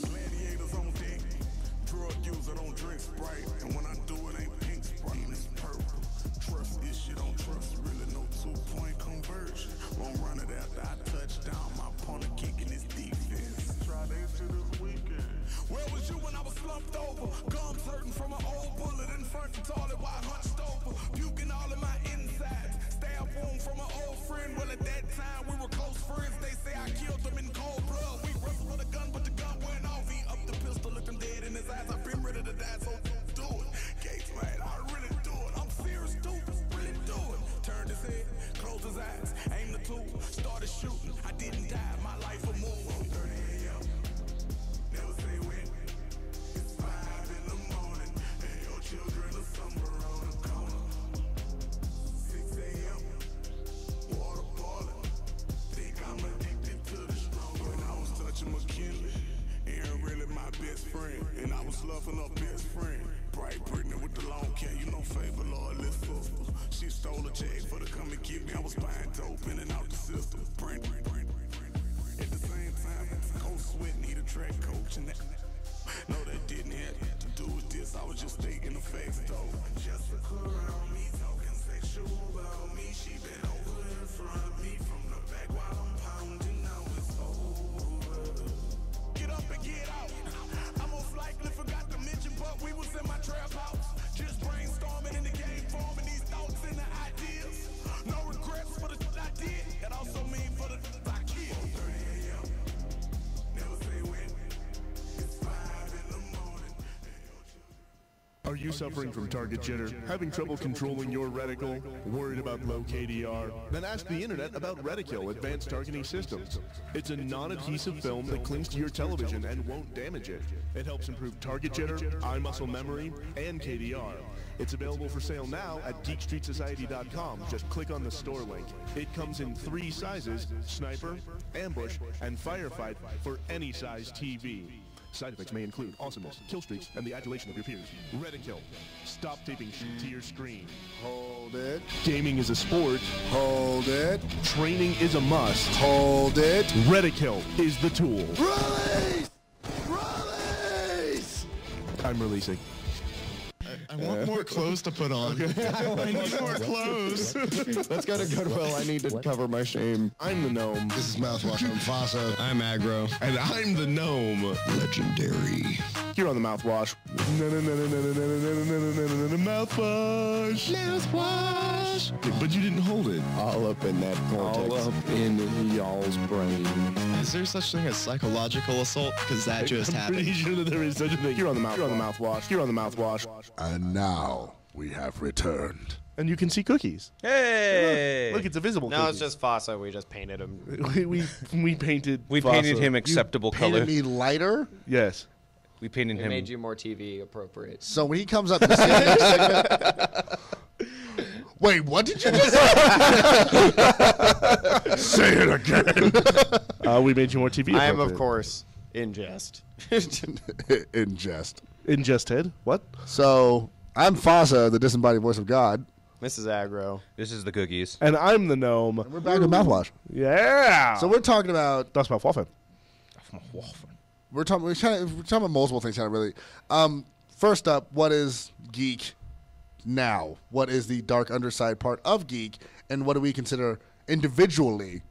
Gladiators on deck. Drug user don't drink Sprite. And when I do it, ain't pink Sprite. It's purple. Trust this shit, don't trust. Really no 2-point conversion. Won't run it after I touch down. My opponent kicking his defense. Try this shit this weekend. Where was you when I was slumped over? Gums hurting from an old bullet in front of the toilet while I hunched over. Puking all in my insides. Stab wound from an old friend. Well, at that time, we were close friends. They say I killed them in cold blood. We wrestled with a gun, but the gun went off. He up the pistol, looked him dead in his eyes. I've been ready to die, so do it. Gates, man, I really do it. I'm serious, stupid, really do it. Turned his head, closed his eyes, aimed the tool, started shooting. I didn't die, my life a move. 30 a.m. Never say when. It's 5 in the morning, and your children are somewhere on the corner. 6 a.m. Water boiling. Think I'm addicted to the strong. When I was touching McKinley, Aaron really my best friend, and I was sloughing up best friend. Bright Brittany with the long hair, you know favor, Lord, let's sister. She stole a check for to come and get me. I was buying dope in and out the system. At the same time, Coach Sweat need a track coach, and that. No, that didn't have to do with this. I was just stating the facts, though. Jessica around me, talking sexual about me. She been over in front of me from the back while I'm pounding. Now it's over. Get up and get out. I most likely forgot to mention, but we was in my trap house. Just brainstorming in the game, forming these thoughts and the ideas. No regrets for the shit I did. It also mean for the I killed. 30 a.m. Never say when. It's 5 in the morning. Are you suffering from target jitter? Having trouble controlling your reticle? Worried about low KDR? Then ask the internet about Reticle Advanced Targeting Systems. It's a non-adhesive film that clings to your television and won't damage it. It helps improve target jitter, eye muscle memory, and KDR. It's available for sale now at Geekstreetsociety.com. Just click on the store link. It comes in 3 sizes: sniper, ambush, and firefight for any size TV. Side effects may include awesomeness, kill streaks, and the adulation of your peers. Reticle. Stop taping shit to your screen. Hold it. Gaming is a sport. Hold it. Training is a must. Hold it. Reticle is the tool. Release! Release! I'm releasing. I want more clothes to put on. Okay. I need more clothes. Let's go to Goodwill. I need to cover my shame. I'm the gnome. This is MouthWash. I'm Fasa. I'm Aggro. And I'm the gnome. Legendary. Here on the MouthWash. Mouthwash. Mouthwash. But you didn't hold it. All up in that cortex. All up in y'all's brain. Is there such thing as psychological assault? Because that just happened. I'm pretty sure that there is such a thing. Here on the MouthWash. Here on the MouthWash. And now we have returned. And you can see cookies. Hey! Look, it's a visible No, cookie. it's just Fasa. We just painted him. we painted We Fasa. painted him acceptable color. Painted me lighter? Yes. We painted We him. made you more TV appropriate. So when he comes up to say next segment... Wait, what did you just say? Say it again. We made you more TV I am, appropriate. of course, in jest. In jest. Ingested? What? So, I'm Fasa, the disembodied voice of God. Mrs. Aggro. This is the cookies. And I'm the gnome. And we're back to MouthWash. Yeah. So we're talking about... Das Mouthwaffen. We're talking about multiple things, kind of really. First up, what is geek now? What is the dark underside part of geek? And what do we consider individually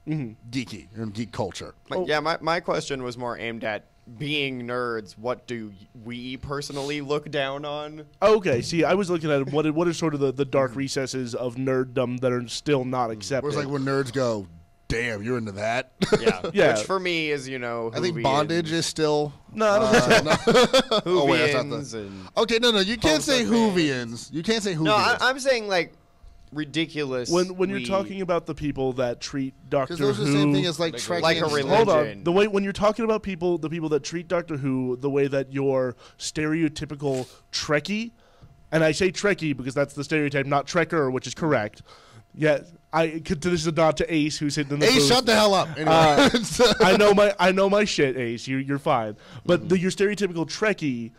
geeky and geek culture? Yeah, my question was more aimed at being nerds. What do we personally look down on? Okay, see, I was looking at what are sort of the dark recesses of nerddom that are still not accepted. Where it's like when nerds go, damn, you're into that? Yeah. Yeah. Which for me is, I think bondage is still... No, I don't think so. Oh, wait, that's not Hoovians the... and Okay, no, you can't say Hoovians. You can't say Hoovians. No, I'm saying, like, ridiculous. When you're talking about the people that treat Doctor Who... Because those are the same thing as, like Trek. Like a religion. Hold on. When you're talking about the people that treat Doctor Who the way that your stereotypical Trekkie, and I say Trekkie because that's the stereotype, not Trekker, which is correct, Yes, this is a nod to Ace, who's hitting in the Ace, booth. shut the hell up. Anyway. I know my shit, Ace. You're fine. But your stereotypical Trekkie,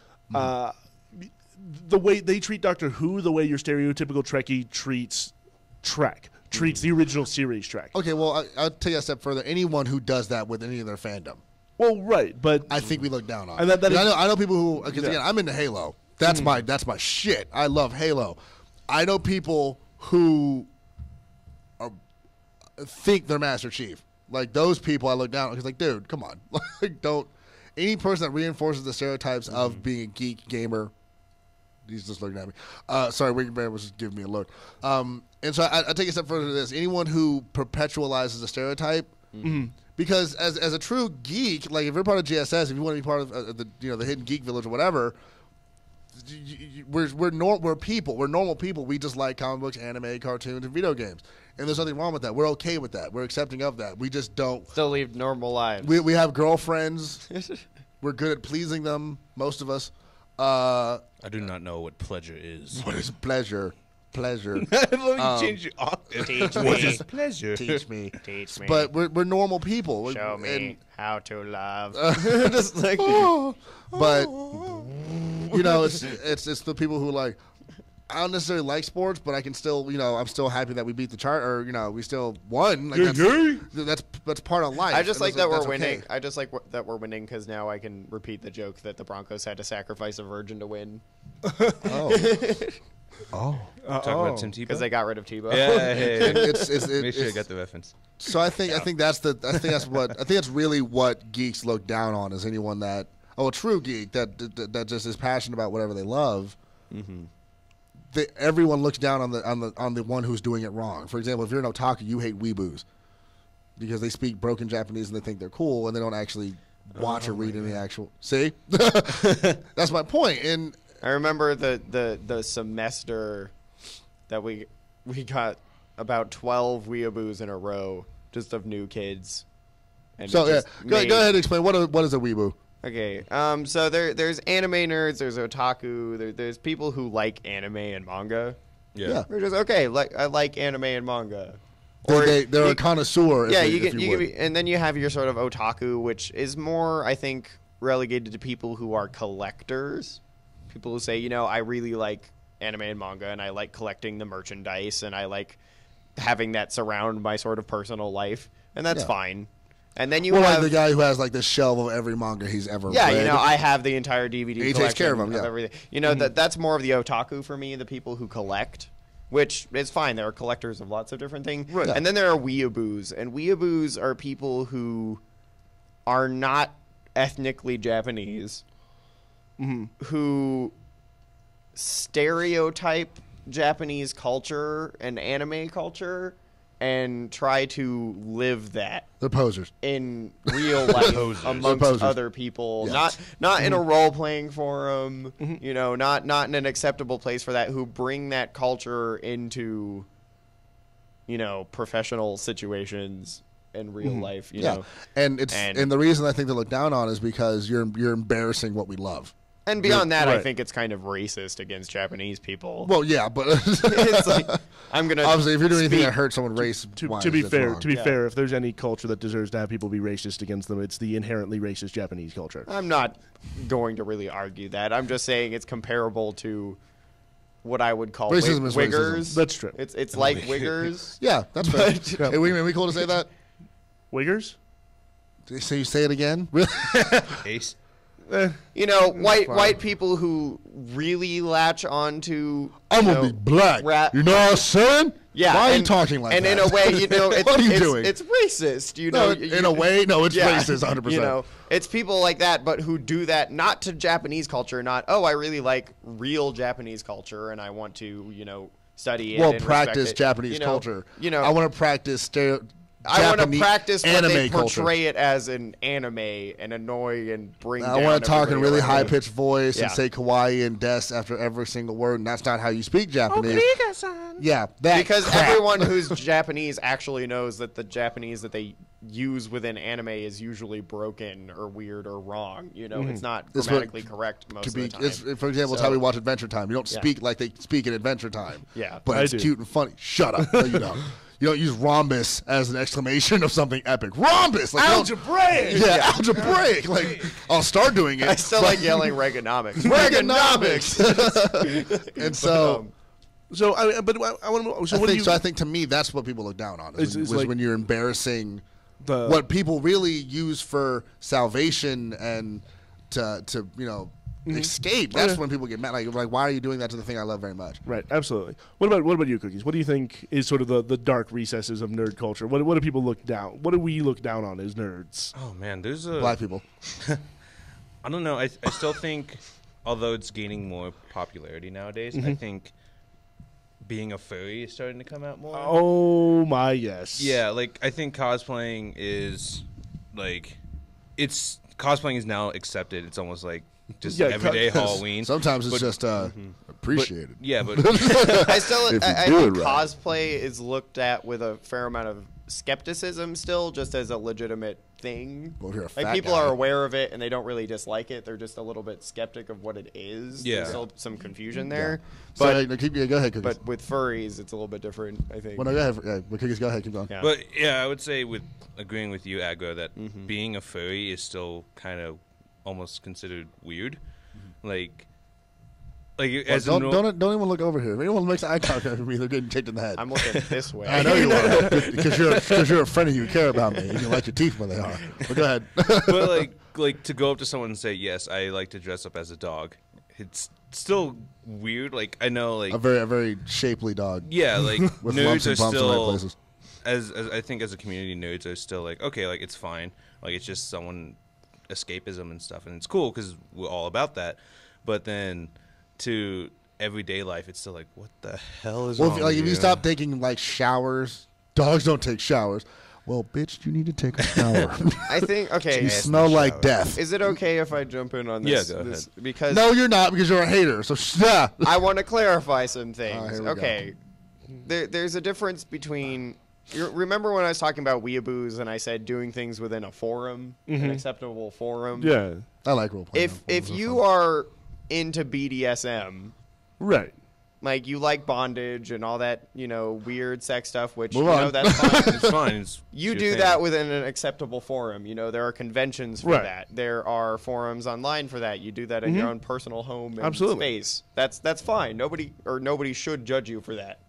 the way they treat Doctor Who, the way your stereotypical Trekkie treats Trek, treats the original series Trek. Okay, well, I'll take a step further. Anyone who does that with any of their fandom. Well, right, but I think we look down on. And I know people who, because again, I'm into Halo. That's my shit. I love Halo. I know people who think they're Master Chief. Like those people, I look down because, like, dude, come on, like, don't. Any person that reinforces the stereotypes of being a geek gamer. He's just looking at me. Sorry, Wingman was just giving me a look. And so I take a step further to this. Anyone who perpetualizes a stereotype, because as a true geek, like if you're part of GSS, if you want to be part of the hidden geek village or whatever, we're people. We're normal people. We just like comic books, anime, cartoons, and video games. And there's nothing wrong with that. We're okay with that. We're accepting of that. We just don't still lead normal lives. We have girlfriends. We're good at pleasing them. Most of us. I do not know what pleasure is. What is pleasure? Pleasure. Let me change your octave. Teach What me. is pleasure? Teach me. Teach me. But we're normal people. Show me how to love. Just like, but it's the people who like. I don't necessarily like sports, but I can still, I'm still happy that we beat the chart, or we still won. Like that's part of life. I just like that we're winning. Okay. I just like that we're winning because now I can repeat the joke that the Broncos had to sacrifice a virgin to win. Oh. Talk about Tim Tebow because they got rid of Tebow. Yeah, make sure I got the reference. So I think that's really what geeks look down on, is anyone that a true geek that just is passionate about whatever they love. Mm-hmm. Everyone looks down on the one who's doing it wrong. For example, if you're an otaku, you hate weeboos because they speak broken Japanese and they think they're cool and they don't actually watch or read any actual. See, that's my point. And I remember the semester that we got about 12 weeaboos in a row just of new kids. And so go ahead and explain what is a weeboo. Okay, so there's anime nerds, there's otaku, there's people who like anime and manga. Yeah. We're just I like anime and manga. They're a connoisseur. Yeah, and then you have your sort of otaku, which is more, I think, relegated to people who are collectors. People who say, I really like anime and manga, and I like collecting the merchandise, and I like having that surround my sort of personal life, and that's fine. And then you have like the guy who has like this shelf of every manga he's ever read. I have the entire DVD collection. He takes care of them, everything. That's more of the otaku for me, the people who collect, which is fine. There are collectors of lots of different things. Right. And then there are weeaboos, and weeaboos are people who are not ethnically Japanese, who stereotype Japanese culture and anime culture and try to live that. They're posers in real life amongst other people, not in a role playing forum, not in an acceptable place for that. Who bring that culture into, professional situations and real life. You know, and the reason I think they look down on is because you're embarrassing what we love. And beyond that, I think it's kind of racist against Japanese people. Well, yeah, but it's like, I'm gonna obviously if you're doing anything that hurts someone race. To be fair, if there's any culture that deserves to have people be racist against them, it's the inherently racist Japanese culture. I'm not going to really argue that. I'm just saying it's comparable to what I would call racism is wiggers. Racism. That's true. It's like wiggers. Yeah, that's fair. Hey, we cool to say that? Wiggers? So you say it again? Really? Ace. White people who really latch on to I'm gonna be black. You know what I'm saying? Yeah. Why are you talking like that? And in a way, it's, what are you doing? It's racist. In a way, no, it's racist, 100%. It's people like that, but who do that not to Japanese culture. Not I really like real Japanese culture, and I want to study it. Well, and practice Japanese culture. I want to practice I want to practice what they culture. portray it as an anime and annoy and bring down. I want to talk in a really high-pitched voice and Yeah. say kawaii and des after every single word, and that's not how you speak Japanese. Yeah, that because crap. everyone who's Japanese actually knows that the Japanese that they use within anime is usually broken or weird or wrong. You know, it's not It's grammatically correct most of the time. For example, it's how we watch Adventure Time. You don't Yeah. speak like they speak in Adventure Time. Yeah. But I it's do. cute and funny. Shut up. No, you don't. You don't use rhombus as an exclamation of something epic. Rhombus! Like, Algebraic! Yeah, algebraic. Like, I'll start doing it. I still like yelling Reaganomics. Reaganomics! And so... So I want to. So what do you? So I think to me that's what people look down on. Is It's was like when you're embarrassing the what people really use for salvation and to escape. That's when people get mad. Like why are you doing that to the thing I love very much? Right, absolutely. What about you, Cookies? What do you think is sort of the dark recesses of nerd culture? What do people look down? What do we look down on as nerds? Oh man, there's a Black people. I don't know. I still think, although it's gaining more popularity nowadays, I think being a furry is starting to come out more. Oh my yes. Yeah, like I think cosplaying is cosplaying is now accepted. It's almost like just everyday Halloween. Sometimes it's just appreciated. But I still If you I do think it right. cosplay is looked at with a fair amount of skepticism still, just as a legitimate thing. Well, if you're a Like fat people guy. are aware of it and they don't really dislike it. They're just a little bit skeptic of what it is. Yeah. There's still some confusion there. So, But go ahead, Cookies. but with furries, it's a little bit different, I think. Well, no, go ahead. Yeah, but Cookies, go ahead. Keep going. Yeah. But yeah, I would say with agreeing with you, Aggro, that being a furry is still kind of almost considered weird. Like Well, as don't a even look over here. If anyone makes eye contact with me, they're getting kicked in the head. I'm looking this way. I know you are because you're a friend and you care about me and you like your teeth when they are. But go ahead. But like to go up to someone and say, yes, I like to dress up as a dog. It's still weird. Like I know, like a very shapely dog. yeah, like with lumps nerds are and bumps in the right still places. as I think as a community, nerds are still like okay, like it's fine. Like it's just someone escapism and stuff, and it's cool because we're all about that. But then to everyday life, it's still like, what the hell is wrong If with you stop taking like showers, dogs don't take showers. Well, bitch, you need to take a shower. I think okay. You smell like death. Is it okay if I jump in on this? Yeah, go this- Because No, you're not because you're a hater. So I want to clarify some things. here we Okay, there's a difference between. Remember when I was talking about weeaboos and I said doing things within a forum, an acceptable forum? Yeah. I like role playing. If you are into BDSM, Right. like you like bondage and all that, weird sex stuff, which Move on. that's fine. It's fine. It's You your do thing. that within an acceptable forum. There are conventions for Right. that. There are forums online for that. You do that in your own personal home and Absolutely. space. That's fine. Nobody should judge you for that.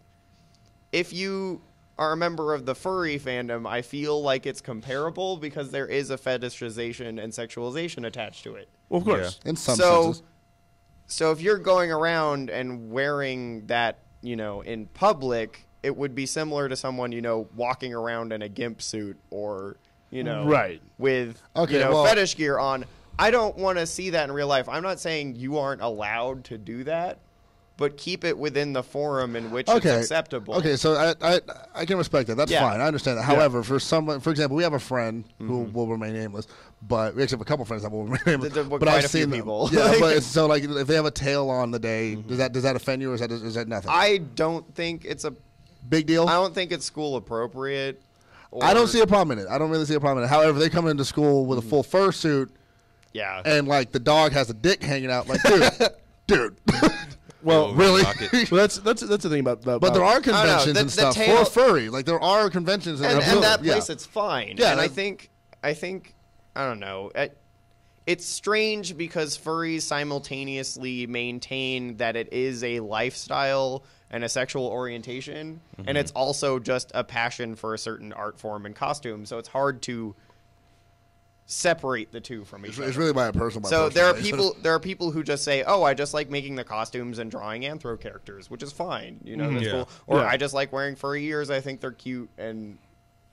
If you are a member of the furry fandom, I feel like it's comparable because there is a fetishization and sexualization attached to it. Well, of course. in some senses. So if you're going around and wearing that, in public, it would be similar to someone, walking around in a gimp suit or, Right. with, fetish gear on. I don't want to see that in real life. I'm not saying you aren't allowed to do that, but keep it within the forum in which it's acceptable. Okay, so I can respect that. That's Yeah. fine. I understand that. However, for example, we have a friend who will remain nameless, but we actually have a couple friends that will remain nameless. There were but quite I've a few seen them. people. Yeah, but so like if they have a tail on the day, does that offend you or is that nothing? I don't think it's a big deal. I don't think it's school appropriate. I don't see a problem in it. I don't really see a problem in it. However, they come into school with a full fursuit, yeah, and like the dog has a dick hanging out. Like, dude. Well, really? Well, that's the thing about. But there are conventions and stuff for furry. Like there are conventions and that place it's fine. Yeah, and I think I don't know. It's strange because furries simultaneously maintain that it is a lifestyle and a sexual orientation, and it's also just a passion for a certain art form and costume. So it's hard to separate the two from each other. It's really by a personal. So there are people who just say, "Oh, I just like making the costumes and drawing anthro characters," which is fine. That's cool. Or I just like wearing furry ears. I think they're cute and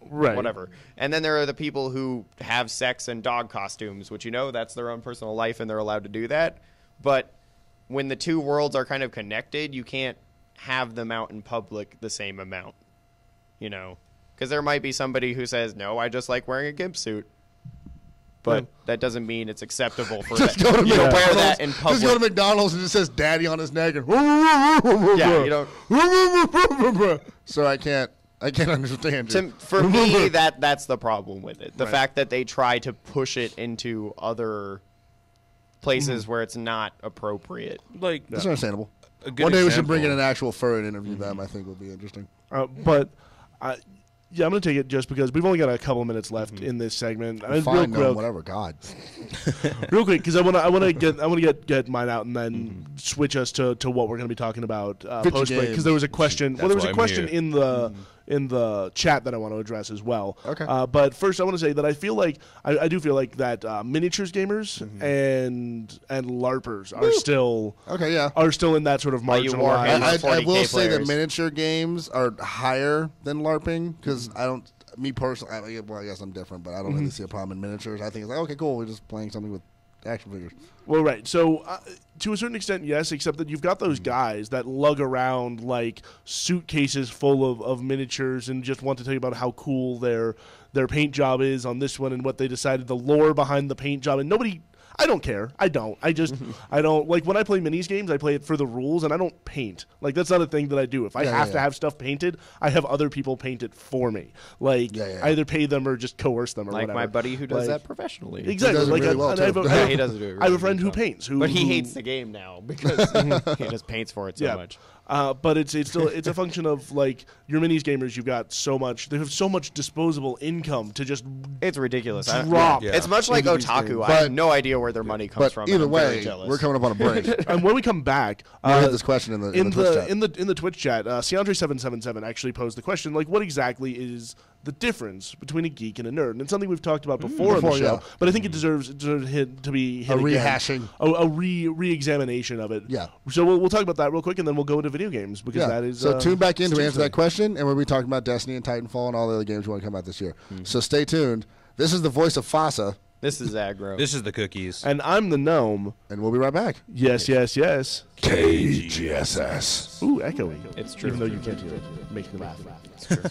whatever. And then there are the people who have sex and dog costumes, which that's their own personal life and they're allowed to do that. But when the two worlds are kind of connected, you can't have them out in public the same amount. Because there might be somebody who says, "No, I just like wearing a gimp suit." But that doesn't mean it's acceptable for just that. go to You don't wear McDonald's. that in public. Just go to McDonald's and it says "Daddy" on his neck, and Yeah, you don't. So I can't. I can't understand you. For me, that's the problem with it. The fact that they try to push it into other places where it's not appropriate. Like That's understandable. One day we should bring in an actual furry and interview them. I think would be interesting. But yeah, I'm gonna take it just because we've only got a couple of minutes left in this segment. Fine, no, whatever. God. Real quick, because I want to get mine out and then switch us to what we're gonna be talking about post break. Because there was a question. Well, there was a question in the chat that I want to address as well. Okay. But first, I want to say that I feel like I do feel like that miniatures gamers and LARPers are still are still in that sort of marginalized. I will say that miniature games are higher than LARPing because I don't. Me personally, I guess I'm different, but I don't really see a problem in miniatures. I think it's like, okay, cool, we're just playing something with action figures. Well, right. So, to a certain extent, yes, except that you've got those guys that lug around, like, suitcases full of miniatures and just want to tell you about how cool their paint job is on this one and what they decided, the lore behind the paint job. And nobody... I don't care. I don't. I just, I don't, like, when I play minis games, I play it for the rules, and I don't paint. Like, that's not a thing that I do. If I have to have stuff painted, I have other people paint it for me. Like, I either pay them or just coerce them or whatever. Like my buddy who does that professionally. Exactly. He does it really well, too. He does do it really I have a friend who paints. But he hates the game now because he just paints for it so much. But it's still a function of, like, your minis gamers. You've got they have so much disposable income to just it's ridiculous. Drop. It's much like Otaku. I have no idea where their money comes from. Either way, we're coming up on a break. And when we come back, we had this question in the Twitch chat. In the Twitch chat, Ciandre777 actually posed the question, like, what exactly is the difference between a geek and a nerd? And it's something we've talked about before on the show, but I think it deserves to be hit a rehashing, a re-examination of it. Yeah. So we'll talk about that real quick, and then we'll go into video games because that is. So tune back in to answer that question, and we'll be talking about Destiny and Titanfall and all the other games we want to come out this year. So stay tuned. This is the voice of Fasa. This is Aggro. This is the Cookies. And I'm the Gnome. And we'll be right back. Yes, yes, yes. KGSS. Ooh, echoing. It's true. Even though you can't hear it. Make me laugh. It's true.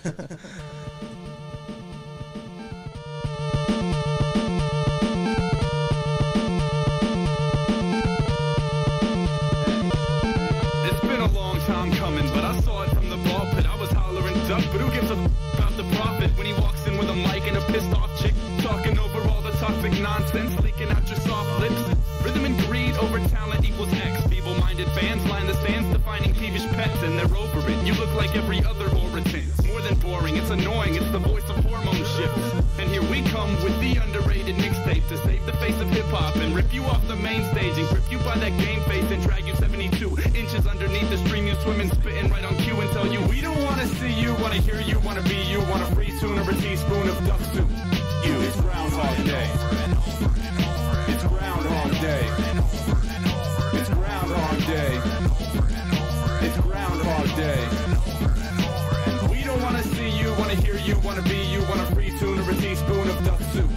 It's been a long time coming, but I saw it from the ball pit. I was hollering duck, but who gives a about the profit when he walks in with a mic and a pissed off chick talking over all the toxic nonsense leaking out your soft lips. Rhythm and greed over talent equals X. Feeble-minded fans line the stands defining peevish pets, and they're over it. You look like every other orator. More than boring, it's annoying. It's the voice of hormone shifts. And here we come with the underrated mixtape to save the face of hip-hop and rip you off the main stage and grip you by that game face and drag you 72 inches underneath the stream you swim and spitting right on cue and tell you we don't want to see you, want to hear you, want to be you, want to free soon or a teaspoon of duck soup. It's Groundhog Day. It's Groundhog Day. It's Groundhog Day. It's Groundhog Day. We don't want to see you, want to hear you, want to be you, want a free tune or a teaspoon of duck soup.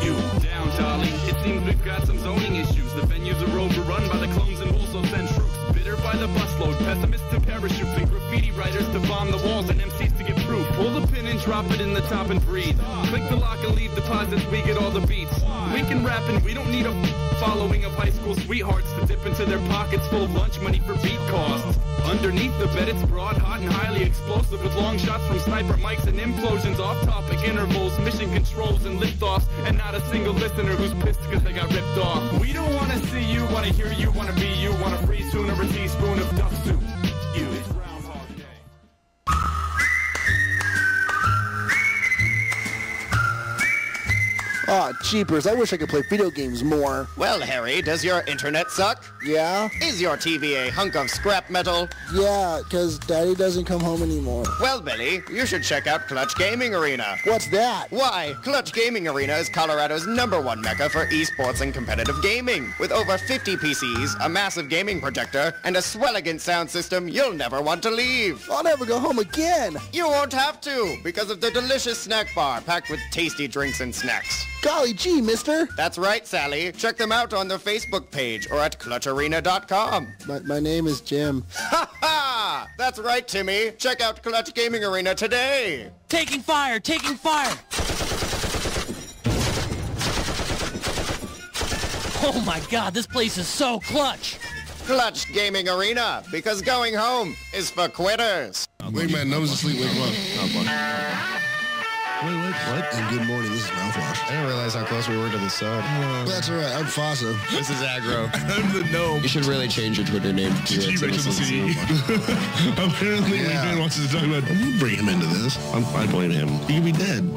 You down, darling. It seems we've got some zoning issues. The venues are overrun by the clones and wolves of troops. Bitter by the busload, pessimists to parachutes and graffiti writers to bomb the walls and MCs to get proof. Pull the pin and drop it in the top and breathe. Click the lock and leave deposits, we get all the beats. We can rap and we don't need a following of high school sweethearts to dip into their pockets full of lunch money for beat costs. Underneath the bed it's broad, hot and highly explosive with long shots from sniper mics and implosions, off-topic intervals, mission controls and liftoffs, and not a single listener who's pissed because they got ripped off. We don't want to see you, want to hear you, want to be you, want a free tune or a teaspoon of duck soup. It's Groundhog Day. Aw, jeepers, I wish I could play video games more. Well, Harry, does your internet suck? Yeah? Is your TV a hunk of scrap metal? Yeah, because Daddy doesn't come home anymore. Well, Billy, you should check out Clutch Gaming Arena. What's that? Why, Clutch Gaming Arena is Colorado's #1 mecca for esports and competitive gaming. With over 50 PCs, a massive gaming projector, and a swelligant sound system you'll never want to leave. I'll never go home again. You won't have to, because of the delicious snack bar packed with tasty drinks and snacks. Golly gee, mister. That's right, Sally. Check them out on their Facebook page or at clutcharena.com. My name is Jim. Ha ha! That's right, Timmy. Check out Clutch Gaming Arena today. Taking fire! Taking fire! Oh my god, this place is so clutch! Clutch Gaming Arena, because going home is for quitters. Wait, man, Gnome's asleep. Wake him up. Wait, what? And good morning, this is MouthWash. I didn't realize how close we were to the sun. That's all right, I'm Fasa. This is Aggro. I'm the gnome. You should really change your Twitter name to Geekstreetsociety. Apparently, Weekday wants us to talk about. I'm gonna bring him into this. I blame him. He could be dead,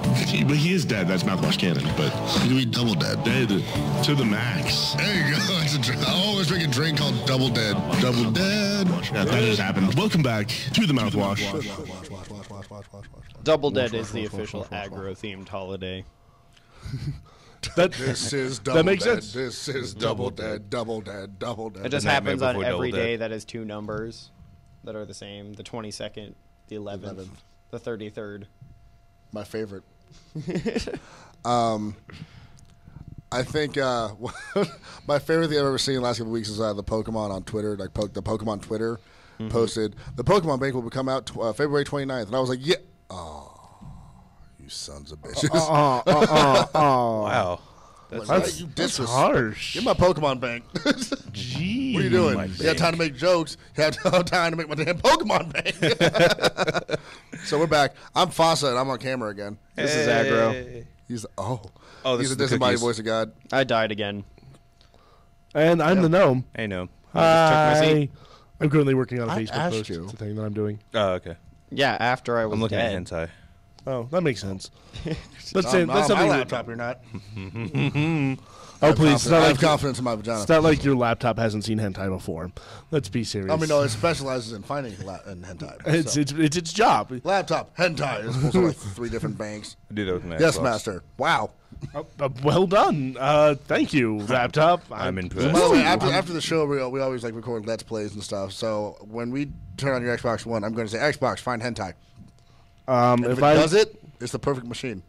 but he is dead. That's MouthWash canon. But he could be double dead. Dead to the max. There you go. I always drink a drink called Double Dead. Double Dead. Yeah, that just happened. Welcome back to the MouthWash. Double Dead is the official aggro-themed holiday. This is Double that makes Dead. sense. This is Double Dead. Double Dead. Double Dead. It just happens on every day that has two numbers that are the same: the 22nd, the 11th, the 33rd. My favorite. I think my favorite thing I've ever seen in the last couple of weeks is the Pokemon on Twitter. Like the Pokemon Twitter posted the Pokemon Bank will come out February 29th, and I was like, yeah. Oh, you sons of bitches. Wow. That's harsh. Get my Pokemon Bank. Jeez. What are you doing? You got time to make jokes. You have time to make my damn Pokemon Bank. So we're back. I'm Fasa, and I'm on camera again. This is Aggro. He's this he's is the the disembodied cookies. voice of God. I died again. And I'm the gnome. Hey, no. I'm currently working on a I Facebook asked post. you. It's a thing that I'm doing. Oh, okay. Yeah, after I was I'm looking dead. at hentai. Oh, that makes sense. That's that's my something. laptop. You're not. Oh, please! I have confidence in my vagina. It's not like your laptop hasn't seen hentai before. Let's be serious. I mean, no, it specializes in finding in hentai. It's so. it's its job. Laptop hentai is also like 3 different banks. I do that with my Yes, Xbox. master. Wow. Well done. Thank you, laptop. I'm By impressed. the way, after the show, we always like record Let's Plays and stuff. So when we turn on your Xbox One, I'm going to say Xbox find hentai. If it does it, it's the perfect machine.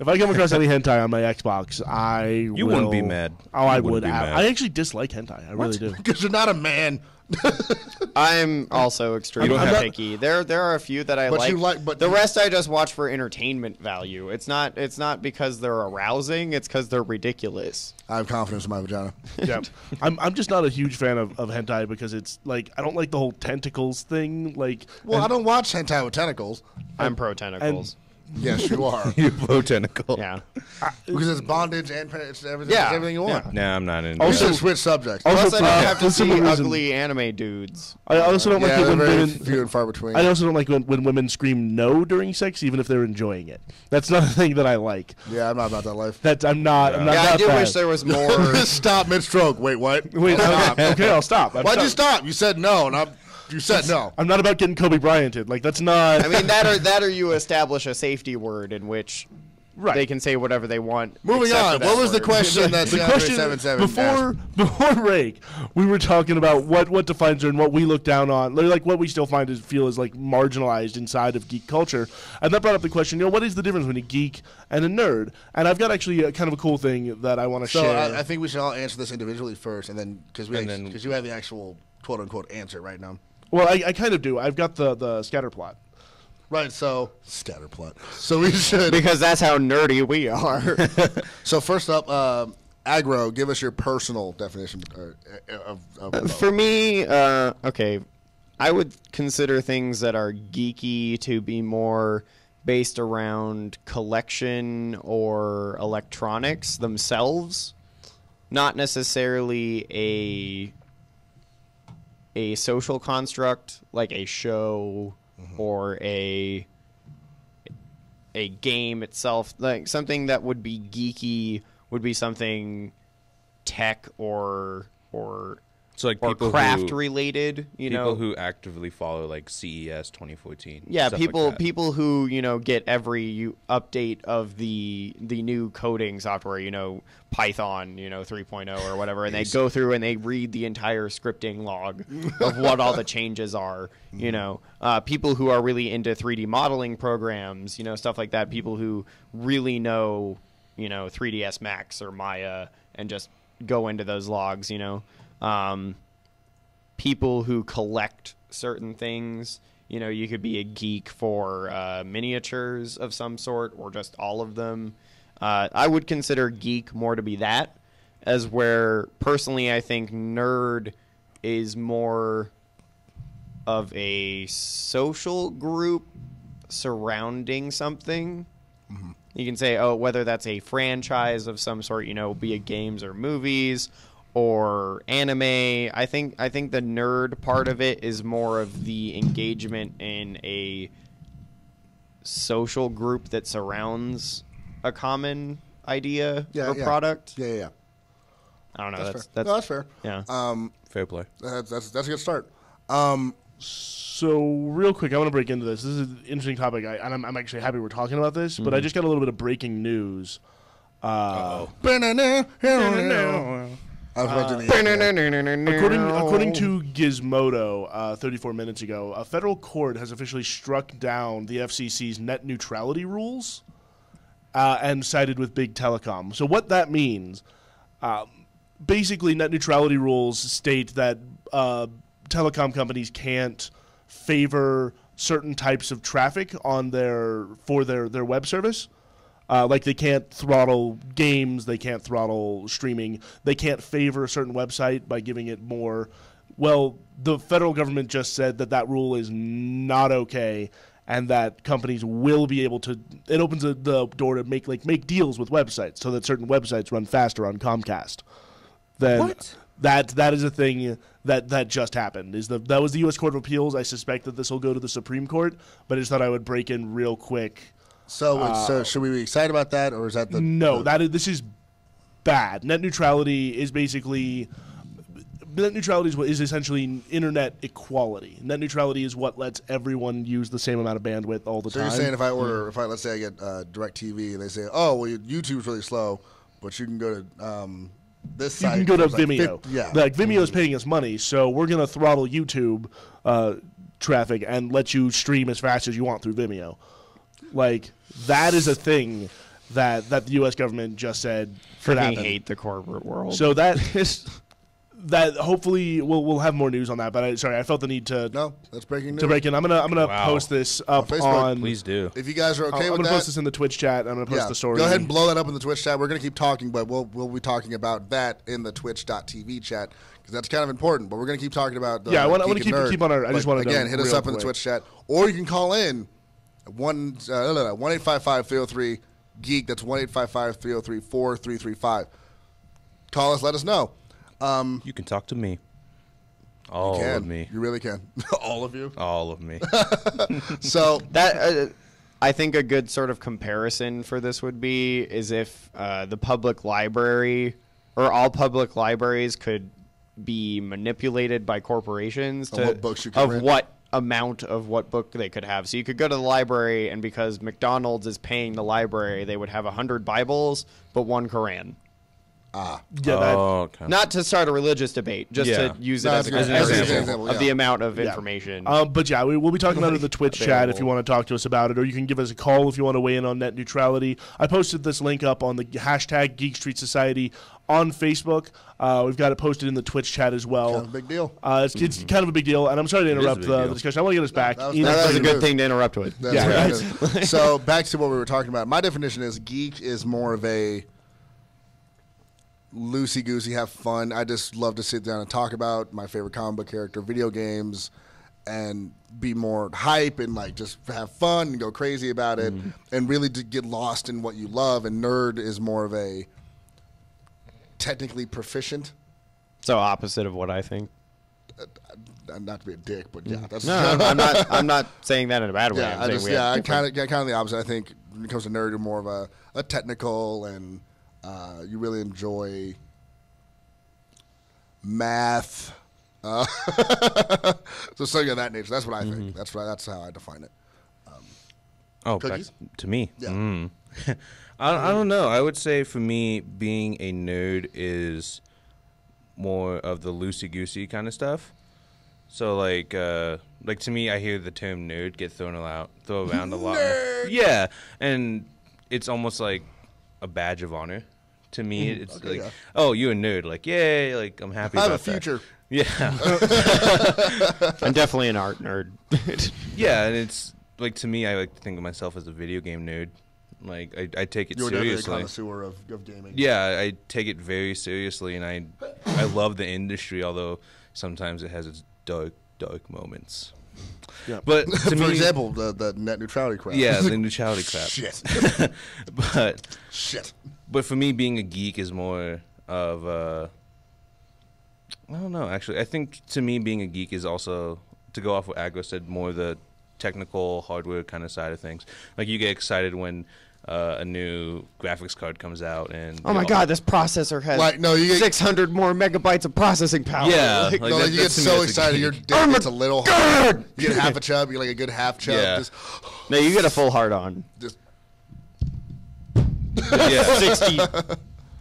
If I come across any hentai on my Xbox, You wouldn't be mad. Oh, I You wouldn't would. be mad. I actually dislike hentai. I really do. Because you're not a man. I'm also extremely I'm not- picky. There are a few that I But like. you like- but the you- rest I just watch for entertainment value. It's not because they're arousing. It's because they're ridiculous. I have confidence in my vagina. Yeah, I'm just not a huge fan of hentai because it's like I don't like the whole tentacles thing. Like, Well, I don't watch hentai with tentacles. I'm pro tentacles. Yes, you are. You blow tentacle. Yeah. Because it's bondage and it's everything, Yeah. it's everything you want. Nah, I'm not into We that. should switch subjects. Plus, I don't have to for some see reason- ugly anime dudes. I also don't like Yeah, it they're when very women. few and far between. I also don't like when women scream no during sex, even if they're enjoying it. That's not a thing that I like. Yeah, I'm not about that life. I'm not. I'm not. Yeah, I about do that. wish there was more. Stop mid-stroke. Wait, what? Wait, okay, I'll stop. Why'd you stop? You said no, and you said no. I'm not about getting Kobe Bryanted. Like that's not. I mean, that or you establish a safety word in which Right. they can say whatever they want. Moving except on. for that What was the word. question that The question 77 before break, we were talking about what defines her and what we look down on, like what we still feel is like marginalized inside of geek culture, and that brought up the question, what is the difference between a geek and a nerd? And I've got actually a kind of a cool thing that I want to So share. I think we should all answer this individually first, and then because you have the actual quote unquote answer right now. Well, I kind of do. I've got the scatter plot. Right, so scatter plot. So we should Because that's how nerdy we are. So first up, Aggro, give us your personal definition of For me, okay, I would consider things that are geeky to be more based around collection or electronics themselves, not necessarily a social construct like a show or a game itself. Like something that would be geeky would be something tech or So like or people craft who, related, people who actively follow like CES 2014. Yeah, stuff people like that. people who get every update of the new coding software, Python 3.0 or whatever, and they go through and they read the entire scripting log of what all the changes are. People who are really into 3D modeling programs, stuff like that. People who really know 3ds Max or Maya and just go into those logs. People who collect certain things. You could be a geek for miniatures of some sort or just all of them. I would consider geek more to be that, as where personally I think nerd is more of a social group surrounding something. Mm-hmm. You can say, oh, whether that's a franchise of some sort, be it games or movies or anime. I think the nerd part of it is more of the engagement in a social group that surrounds a common idea or product. Yeah. I don't know. That's fair. Yeah. Fair play. That's a good start. So real quick, I want to break into this. This is an interesting topic, and I'm actually happy we're talking about this. But I just got a little bit of breaking news. According to Gizmodo, 34 minutes ago, a federal court has officially struck down the FCC's net neutrality rules and sided with big telecom. So what that means, basically, net neutrality rules state that telecom companies can't favor certain types of traffic on their web service. Like they can't throttle games, they can't throttle streaming, they can't favor a certain website by giving it more. Well, the federal government just said that rule is not okay, and that companies will be able to. It opens the door to make deals with websites so that certain websites run faster on Comcast. What? That is a thing that just happened. That was the U.S. Court of Appeals. I suspect that this will go to the Supreme Court, but I just thought I would break in real quick. So should we be excited about that, or is that the... No, this is bad. Net neutrality is basically... Net neutrality is essentially internet equality. Net neutrality is what lets everyone use the same amount of bandwidth all the time. So you're saying let's say I get DirecTV, and they say, oh, well, YouTube's really slow, but you can go to this site. You can go to Vimeo. Like Vimeo's paying us money, so we're going to throttle YouTube traffic and let you stream as fast as you want through Vimeo. That is a thing that the U.S. government just said could happen. I hate the corporate world. So that hopefully we'll have more news on that. But I felt the need to that's breaking news. To break in. I'm gonna post this up on. Please do. If you guys are okay with that, I'm gonna post this in the Twitch chat. I'm gonna post the story. Go ahead and blow that up in the Twitch chat. We're gonna keep talking, but we'll be talking about that in the Twitch.tv chat because that's kind of important. But we're gonna keep talking about. I want to keep on our. I just want to hit us up in the Twitch chat, or you can call in. 1-855-303 geek. That's 1-855-303-4335. Call us. Let us know. You can talk to me. All of me. You really can. All of you. All of me. So that I think a good sort of comparison for this would be is if the public library or all public libraries could be manipulated by corporations to what books you can rent. what amount of what book they could have. So you could go to the library, and because McDonald's is paying the library, they would have 100 Bibles, but 1 Quran. Okay. Not to start a religious debate, just to use it as an example of the amount of information. But we'll be talking about it in the Twitch chat if you want to talk to us about it, or you can give us a call if you want to weigh in on net neutrality. I posted this link up on the hashtag Geekstreetsociety on Facebook. We've got it posted in the Twitch chat as well. Kind of a big deal. It's kind of a big deal, and I'm sorry to interrupt the discussion. I want to get us back. That was a good thing to interrupt with. Right. So back to what we were talking about. My definition is geek is more of a loosey-goosey, have fun. I just love to sit down and talk about my favorite comic book character, video games, and be more hype and just have fun and go crazy about it and really to get lost in what you love. And nerd is more of a technically proficient. So opposite of what I think. Not to be a dick, but yeah. That's I'm not saying that in a bad way. Yeah, I'm kind of the opposite. I think when it comes to nerd, you're more of a technical and you really enjoy math. So something of that nature. That's what I think. That's how I define it. Back to me. Yeah. I don't know. I would say for me, being a nerd is more of the loosey-goosey kind of stuff. So like to me, I hear the term nerd get thrown around a lot more. Yeah, and it's almost like a badge of honor. To me, it's oh, you're a nerd. Like, yay, like I'm happy about that. I have a future. Yeah. I'm definitely an art nerd. Yeah, and it's like to me, I like to think of myself as a video game nerd. Like I take it You're seriously. You're a connoisseur of gaming. Yeah, I take it very seriously, and I love the industry, although sometimes it has its dark moments. Yeah. But to for me, example, the net neutrality crap. Yeah, the neutrality crap. Shit. Shit. But for me, being a geek is more of I don't know, actually. I think to me, being a geek is also, to go off what Aggro said, more the technical hardware kind of side of things. Like, you get excited when a new graphics card comes out, and oh my god, this processor has you get 600 more megabytes of processing power. Yeah, you get so excited, your dick gets a little hard. You get half a chub, you're like a good half chub. Yeah. Just, No, you get a full hard on. Just, yeah. 60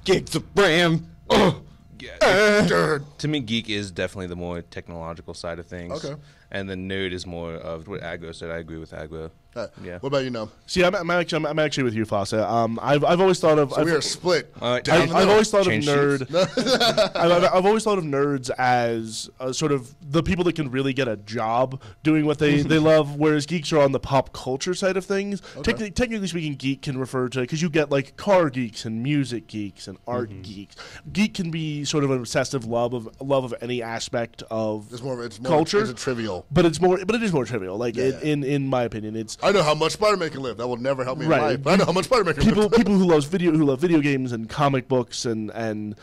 gigs of RAM. To me, geek is definitely the more technological side of things. Okay. And the nerd is more of what Aggro said. I agree with Aggro. Yeah. What about you, Gnome? See, I'm actually with you, Fasa. I've always thought of. So we are split. I've always thought of nerd. I've always thought of nerds as sort of the people that can really get a job doing what they love, whereas geeks are on the pop culture side of things. Okay. Technically speaking, geek can refer to, because you get like car geeks and music geeks and art geeks. Geek can be sort of an obsessive love of any aspect of culture. It's trivial, but it is more trivial. Like in my opinion, it's. I know how much Spider-Man can live. That will never help me in Right. life. But I know how much Spider-Man can live. People who love video games and comic books and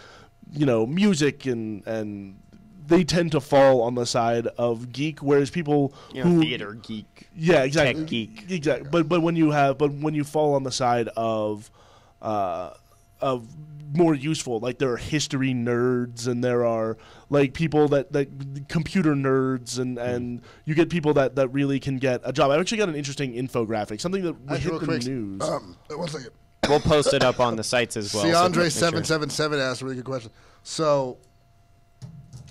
music and they tend to fall on the side of geek, whereas people who theater geek, exactly, tech geek, exactly. But when you fall on the side of more useful, like there are history nerds and there are like people that computer nerds and you get people that really can get a job. I actually got an interesting infographic, something that hit the news. 1 second. We'll post it up on the sites as well. Andre777 asked a really good question. So,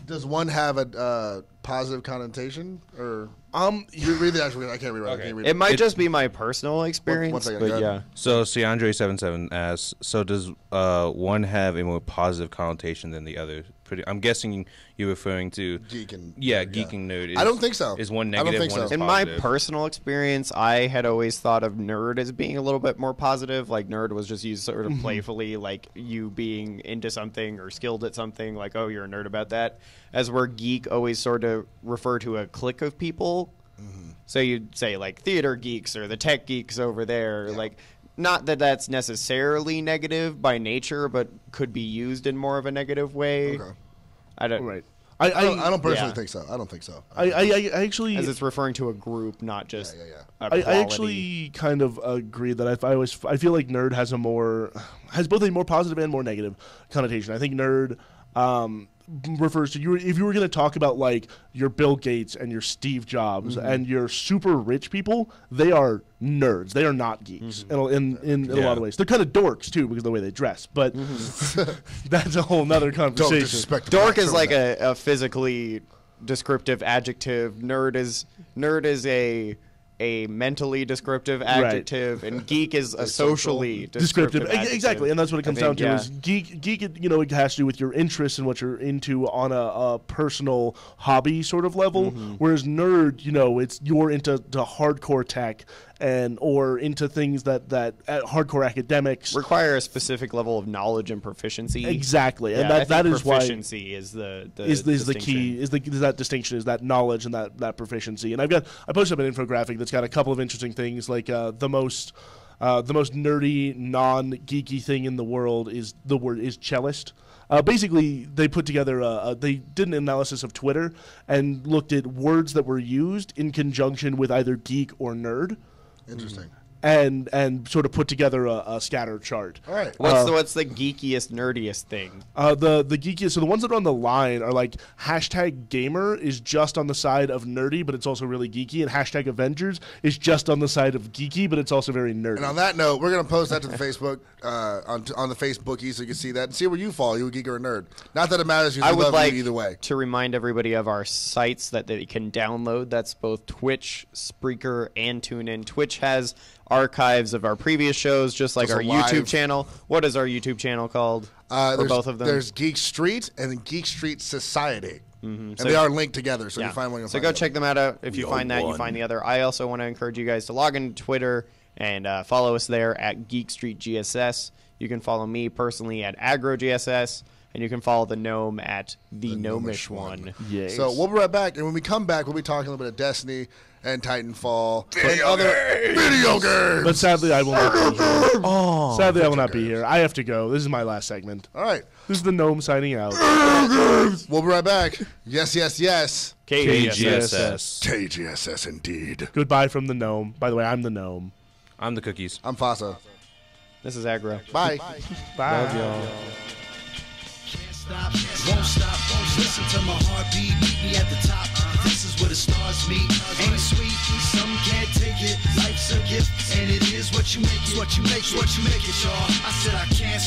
does one have a positive connotation, or read the actual? I can't read it. I can't read it might just be my personal experience. One second, but yeah. So Andre77 asks, so does one have a more positive connotation than the other? I'm guessing you're referring to geek and geek and nerd. I don't think so. Is one negative? One is positive? In my personal experience, I had always thought of nerd as being a little bit more positive. Like nerd was just used sort of playfully, like you being into something or skilled at something. Like, oh, you're a nerd about that. As where geek always sort of refer to a clique of people. So you'd say like theater geeks or the tech geeks over there. Like, not that that's necessarily negative by nature, but could be used in more of a negative way. Okay. I don't personally think so. I don't think so. I actually, as it's referring to a group, not just I actually kind of agree that I feel like nerd has both a more positive and more negative connotation. I think nerd refers to you. If you were going to talk about like your Bill Gates and your Steve Jobs and your super rich people, they are nerds. They are not geeks in a lot of ways. They're kind of dorks too because of the way they dress. But that's a whole nother conversation. Don't disrespect dork is like a physically descriptive adjective. Nerd is a mentally descriptive adjective, and geek is a socially descriptive adjective. Exactly, and that's what it comes down to. Is geek? It has to do with your interests and what you're into on a personal hobby sort of level. Whereas nerd, it's you're into hardcore tech or into things that hardcore academics require a specific level of knowledge and proficiency. Exactly, and that is why proficiency is the key. Is that distinction? Is that knowledge and that proficiency? And I posted up an infographic that's got a couple of interesting things, like the most nerdy, non-geeky thing in the world is cellist. Basically, they put together they did an analysis of Twitter and looked at words that were used in conjunction with either geek or nerd. Interesting. And sort of put together a scatter chart. All right. What's the geekiest, nerdiest thing? The geekiest. So the ones that are on the line are like #gamer is just on the side of nerdy, but it's also really geeky, and #Avengers is just on the side of geeky, but it's also very nerdy. And on that note, we're gonna post that to the Facebook on the Facebookie, so you can see that and see where you fall. You a geek or a nerd? Not that it matters. I would like you either way. To remind everybody of our sites that they can download. That's both Twitch, Spreaker, and TuneIn. Twitch has archives of our previous shows, just like our YouTube channel. What is our YouTube channel called? For both of them? There's Geek Street and Geekstreetsociety. And they are linked together, so you find one. So go check them out. If you find that, you find the other. I also want to encourage you guys to log into Twitter and follow us there at Geekstreetsociety. You can follow me personally at Aggro GSS. And you can follow the gnome at the Gnomish one. Yes. So we'll be right back, and when we come back, we'll be talking a little bit of Destiny and Titanfall and other video games. But sadly, I will not be here. Oh, sadly, I will not be here. I have to go. This is my last segment. All right. This is the gnome signing out. We'll be right back. Yes, yes, yes. KGSS. KGSS, indeed. Goodbye from the gnome. By the way, I'm the gnome. I'm the cookies. I'm Fasa. This is Aggro. Bye. Bye. Love y'all. Won't stop, won't listen to my heartbeat. Meet me at the top. This is where the stars meet. Ain't it sweet? Some can't take it. Life's a gift, and it is what you make it. What you make it, y'all. I said I can't.